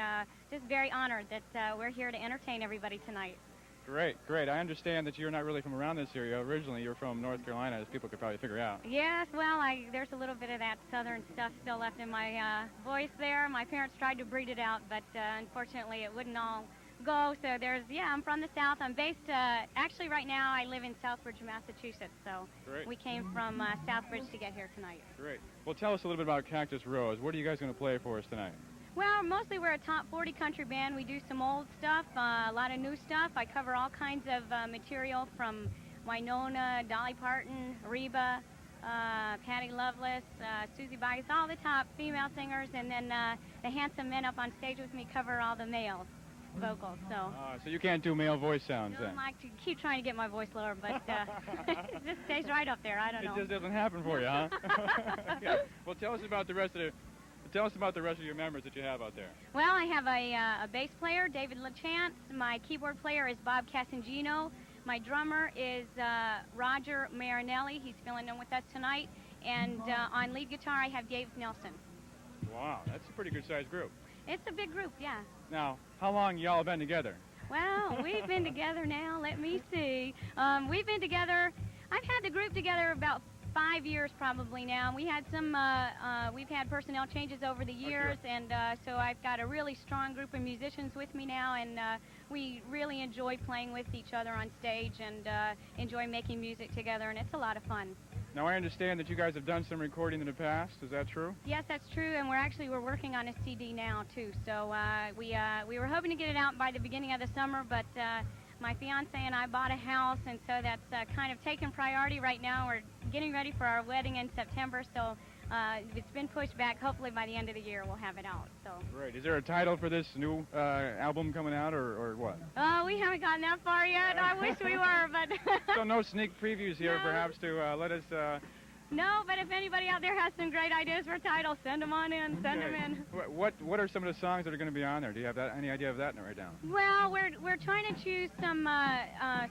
just very honored that we're here to entertain everybody tonight. Great, great. I understand that you're not really from around this area. Originally, you're from North Carolina, as people could probably figure out. Yes, well, there's a little bit of that southern stuff still left in my voice there. My parents tried to breed it out, but unfortunately it wouldn't all go. So I'm from the South. I'm based, actually right now I live in Southbridge, Massachusetts. So Great. We came from Southbridge to get here tonight. Great. Well, tell us a little bit about Cactus Rose. What are you guys going to play for us tonight? Well, mostly we're a top 40 country band. We do some old stuff, a lot of new stuff. I cover all kinds of material from Winona, Dolly Parton, Reba, Patti Loveless, Susie Bias, all the top female singers, and then the handsome men up on stage with me cover all the male vocals. So you can't do male voice sounds I then? don't like to keep trying to get my voice lower, but it just stays right up there. I don't know. It just doesn't happen for you, huh? Yeah. Well, tell us about the rest of your members that you have out there. Well, I have a bass player, David LaChance. My keyboard player is Bob Casangino. My drummer is Roger Marinelli. He's filling in with us tonight. And on lead guitar, I have Dave Nelson. Wow, that's a pretty good-sized group. It's a big group, yeah. Now, how long y'all been together? Well, we've been together now. Let me see. We've been together. I've had the group together about 5 years probably now. We had some. We've had personnel changes over the years, and so I've got a really strong group of musicians with me now, and we really enjoy playing with each other on stage and enjoy making music together, and it's a lot of fun. Now, I understand that you guys have done some recording in the past. Is that true? Yes, that's true, and we're working on a CD now too. So we were hoping to get it out by the beginning of the summer, but my fiance and I bought a house, and so that's kind of taken priority right now. We're getting ready for our wedding in September, so it's been pushed back. Hopefully by the end of the year we'll have it out. So. Great. Is there a title for this new album coming out, or what? We haven't gotten that far yet. I wish we were, but. So no sneak previews here, No. perhaps, to let us. No, but if anybody out there has some great ideas for titles, send them on in. Send them in. What are some of the songs that are going to be on there? Do you have any idea of that right now? Well, we're trying to choose some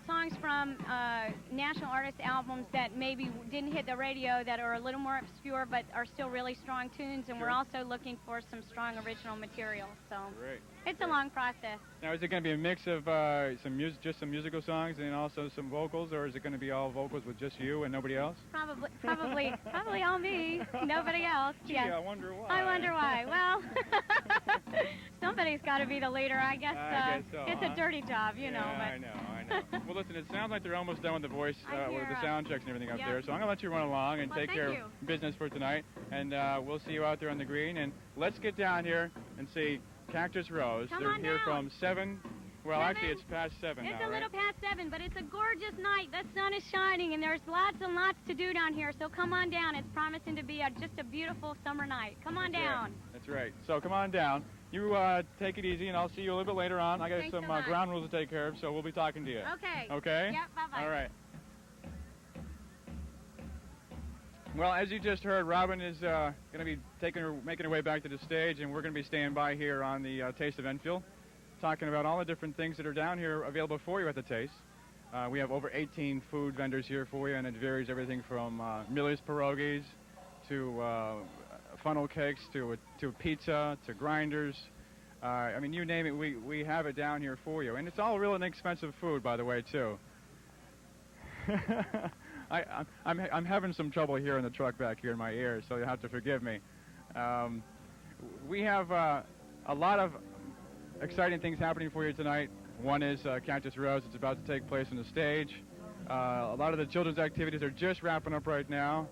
songs from national artist albums that maybe didn't hit the radio, that are a little more obscure but are still really strong tunes, and Sure. we're also looking for some strong original material. So Great. it's a long process. Now, is it going to be a mix of just some musical songs and also some vocals, or is it going to be all vocals with just you and nobody else? Probably all me. Nobody else. Gee, Yes. I wonder why. I wonder why. Well, somebody's got to be the leader. I guess, I guess so, it's huh? a dirty job, you know. Yeah, But I know. Well, listen, it sounds like they're almost done with the voice, I with hear, the sound checks and everything up yeah. there. So I'm going to let you run along and Well, take thank care you. of business for tonight. And we'll see you out there on the green. And let's get down here and see Cactus Rose. Come They're on here down. from 7. Well, 7? actually, it's past 7 It's now, a right? little past 7, but it's a gorgeous night. The sun is shining, and there's lots and lots to do down here. So come on down. It's promising to be just a beautiful summer night. Come on That's down. Right. That's right. So come on down. You take it easy, and I'll see you a little bit later on. I got Thanks some so much. ground rules to take care of, so we'll be talking to you. Okay. Okay? Yep, bye-bye. All right. Well, as you just heard, Robin is going to be making her way back to the stage, and we're going to be staying by here on the Taste of Enfield, talking about all the different things that are down here available for you at the Taste. We have over 18 food vendors here for you, and it varies everything from Miller's pierogies to funnel cakes to pizza to grinders. I mean, you name it, we have it down here for you. And it's all real inexpensive food, by the way, too. I'm having some trouble here in the truck back here in my ears, so you'll have to forgive me. We have a lot of exciting things happening for you tonight. One is Cactus Rose. It's about to take place on the stage. A lot of the children's activities are just wrapping up right now.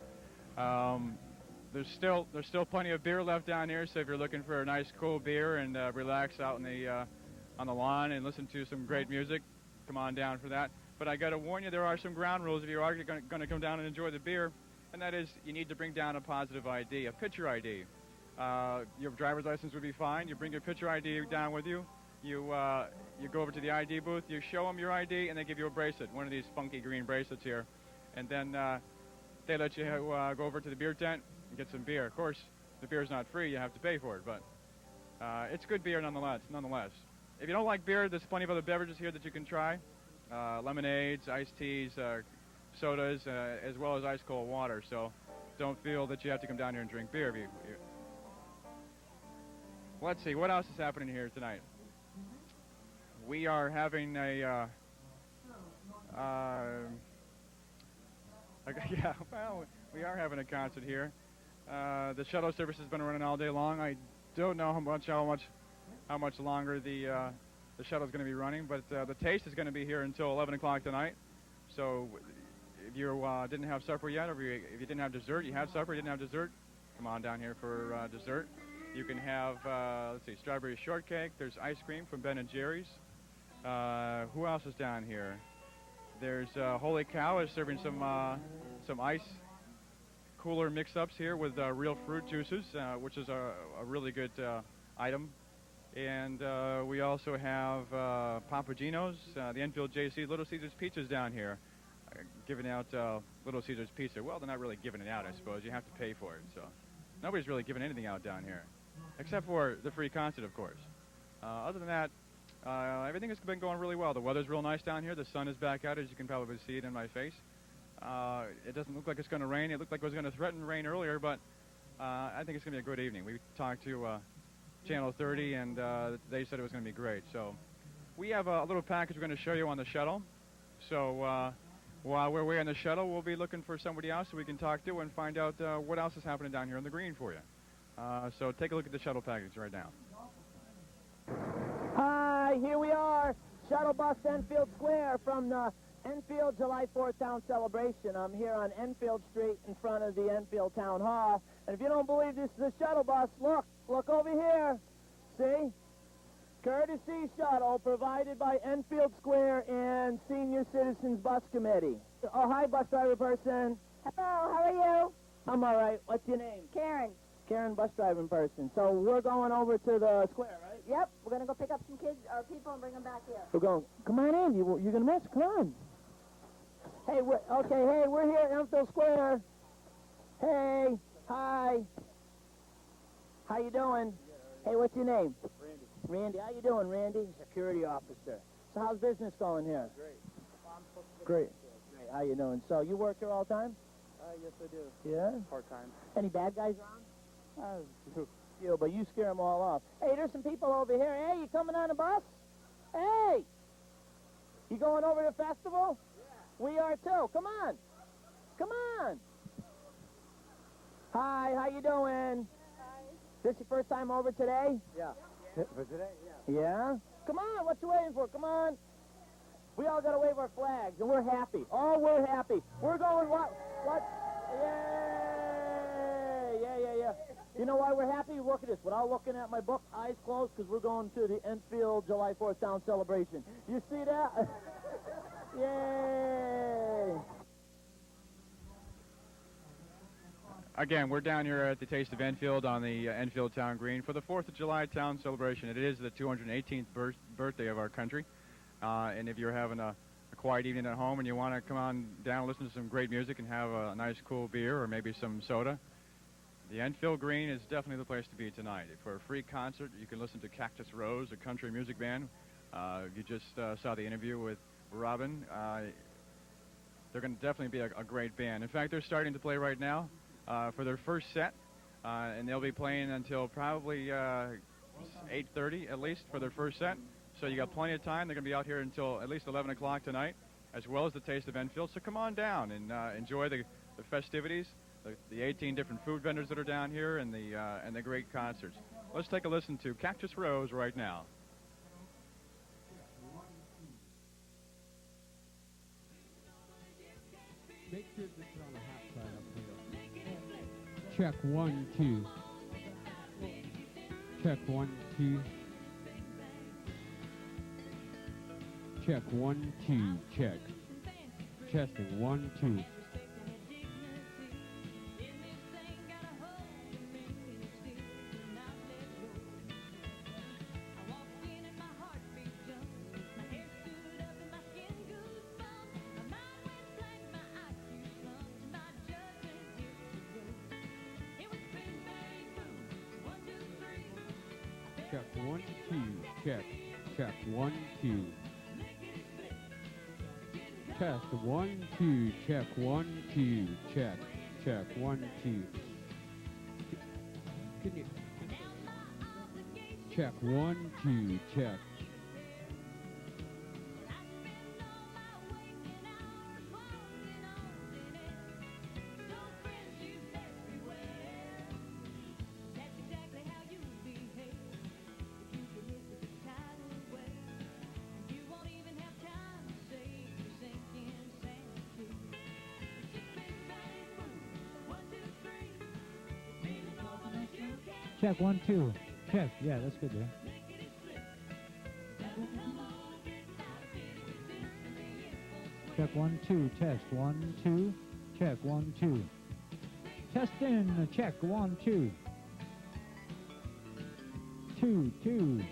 There's still plenty of beer left down here, so if you're looking for a nice cool beer and relax out on the lawn and listen to some great music, come on down for that. But I got to warn you, there are some ground rules if you are going to come down and enjoy the beer, and that is you need to bring down a positive ID, a picture ID. Your driver's license would be fine. You bring your picture ID down with you. You go over to the ID booth. You show them your ID, and they give you a bracelet, one of these funky green bracelets here, and then they let you go over to the beer tent and get some beer. Of course, the beer's not free. You have to pay for it, but it's good beer nonetheless. If you don't like beer, there's plenty of other beverages here that you can try. Lemonades, iced teas, sodas, as well as ice cold water. So don't feel that you have to come down here and drink beer. Let's see, what else is happening here tonight? We are having we are having a concert here. The shuttle service has been running all day long. I don't know how much longer the shuttle's going to be running, but the Taste is going to be here until 11 o'clock tonight. So if you didn't have supper yet, or if you didn't have dessert, you had supper, you didn't have dessert, come on down here for dessert. You can have, let's see, strawberry shortcake. There's ice cream from Ben & Jerry's. Who else is down here? There's Holy Cow is serving some ice cooler mix-ups here with real fruit juices, which is a really good item. And we also have Papagino's, the Enfield JC, Little Caesars Pizzas down here, giving out Little Caesars Pizza. Well, they're not really giving it out, I suppose. You have to pay for it, so nobody's really giving anything out down here, except for the free concert, of course. Other than that, everything has been going really well. The weather's real nice down here. The sun is back out, as you can probably see it in my face. It doesn't look like it's going to rain. It looked like it was going to threaten rain earlier, but I think it's going to be a good evening. We talked to Channel 30, and they said it was going to be great. So we have a little package we're going to show you on the shuttle. So while we're waiting on the shuttle, we'll be looking for somebody else that we can talk to and find out what else is happening down here on the green for you. So take a look at the shuttle package right now. Hi, here we are, shuttle bus Enfield Square from the Enfield July 4th Town Celebration. I'm here on Enfield Street in front of the Enfield Town Hall. And if you don't believe this is a shuttle bus, look over here. See? Courtesy shuttle provided by Enfield Square and Senior Citizens Bus Committee. Oh, hi, bus driver person. Hello, how are you? I'm all right. What's your name? Karen. Karen, bus driving person. So we're going over to the square, right? Yep, we're going to go pick up some kids or people and bring them back here. We're going. Come on in. You're going to miss. Come on. Hey, we're here at Enfield Square. Hey, hi. How you doing? Hey, what's your name? Randy. Randy. How you doing, Randy? Security officer. So how's business going here? Great. Great. Great. How you doing? So you work here all the time? Yes, I do. Yeah. Part-time. Any bad guys around? You, but you scare them all off. Hey, there's some people over here. Hey, you coming on a bus? Hey! You going over to the festival? Yeah. We are too. Come on. Come on. Hi, how you doing? Hi. This your first time over today? Yeah. For today, yeah. Yeah? Come on, what you waiting for? Come on. We all got to wave our flags, and we're happy. Oh, we're happy. We're going what? Yay! Yeah. You know why we're happy? Look at this. Without looking at my book, eyes closed, because we're going to the Enfield July 4th Town Celebration. You see that? Yay! Again, we're down here at the Taste of Enfield on the Enfield Town Green for the 4th of July Town Celebration. It is the 218th birthday of our country. And if you're having a quiet evening at home and you want to come on down and listen to some great music and have a nice cool beer or maybe some soda, the Enfield Green is definitely the place to be tonight. For a free concert, you can listen to Cactus Rose, a country music band. You just saw the interview with Robin. They're going to definitely be a great band. In fact, they're starting to play right now for their first set, and they'll be playing until probably 8:30 at least for their first set. So you got plenty of time. They're going to be out here until at least 11 o'clock tonight, as well as the Taste of Enfield. So come on down and enjoy the festivities, the 18 different food vendors that are down here, and the great concerts. Let's take a listen to Cactus Rose right now. Make sure this is on the hot side up here. Check 1, 2. Check 1, 2. Check 1, 2. Check. Testing 1, 2. Check 1, 2. Check. Check 1, 2. Test 1, 2. Check 1, 2. Check. Check 1, 2. Can you check 1, 2. Check. Check 1, 2. Check. Yeah, that's good there. Check 1, 2. Test 1, 2. Check 1, 2. Test in. Check 1, 2. 2, 2.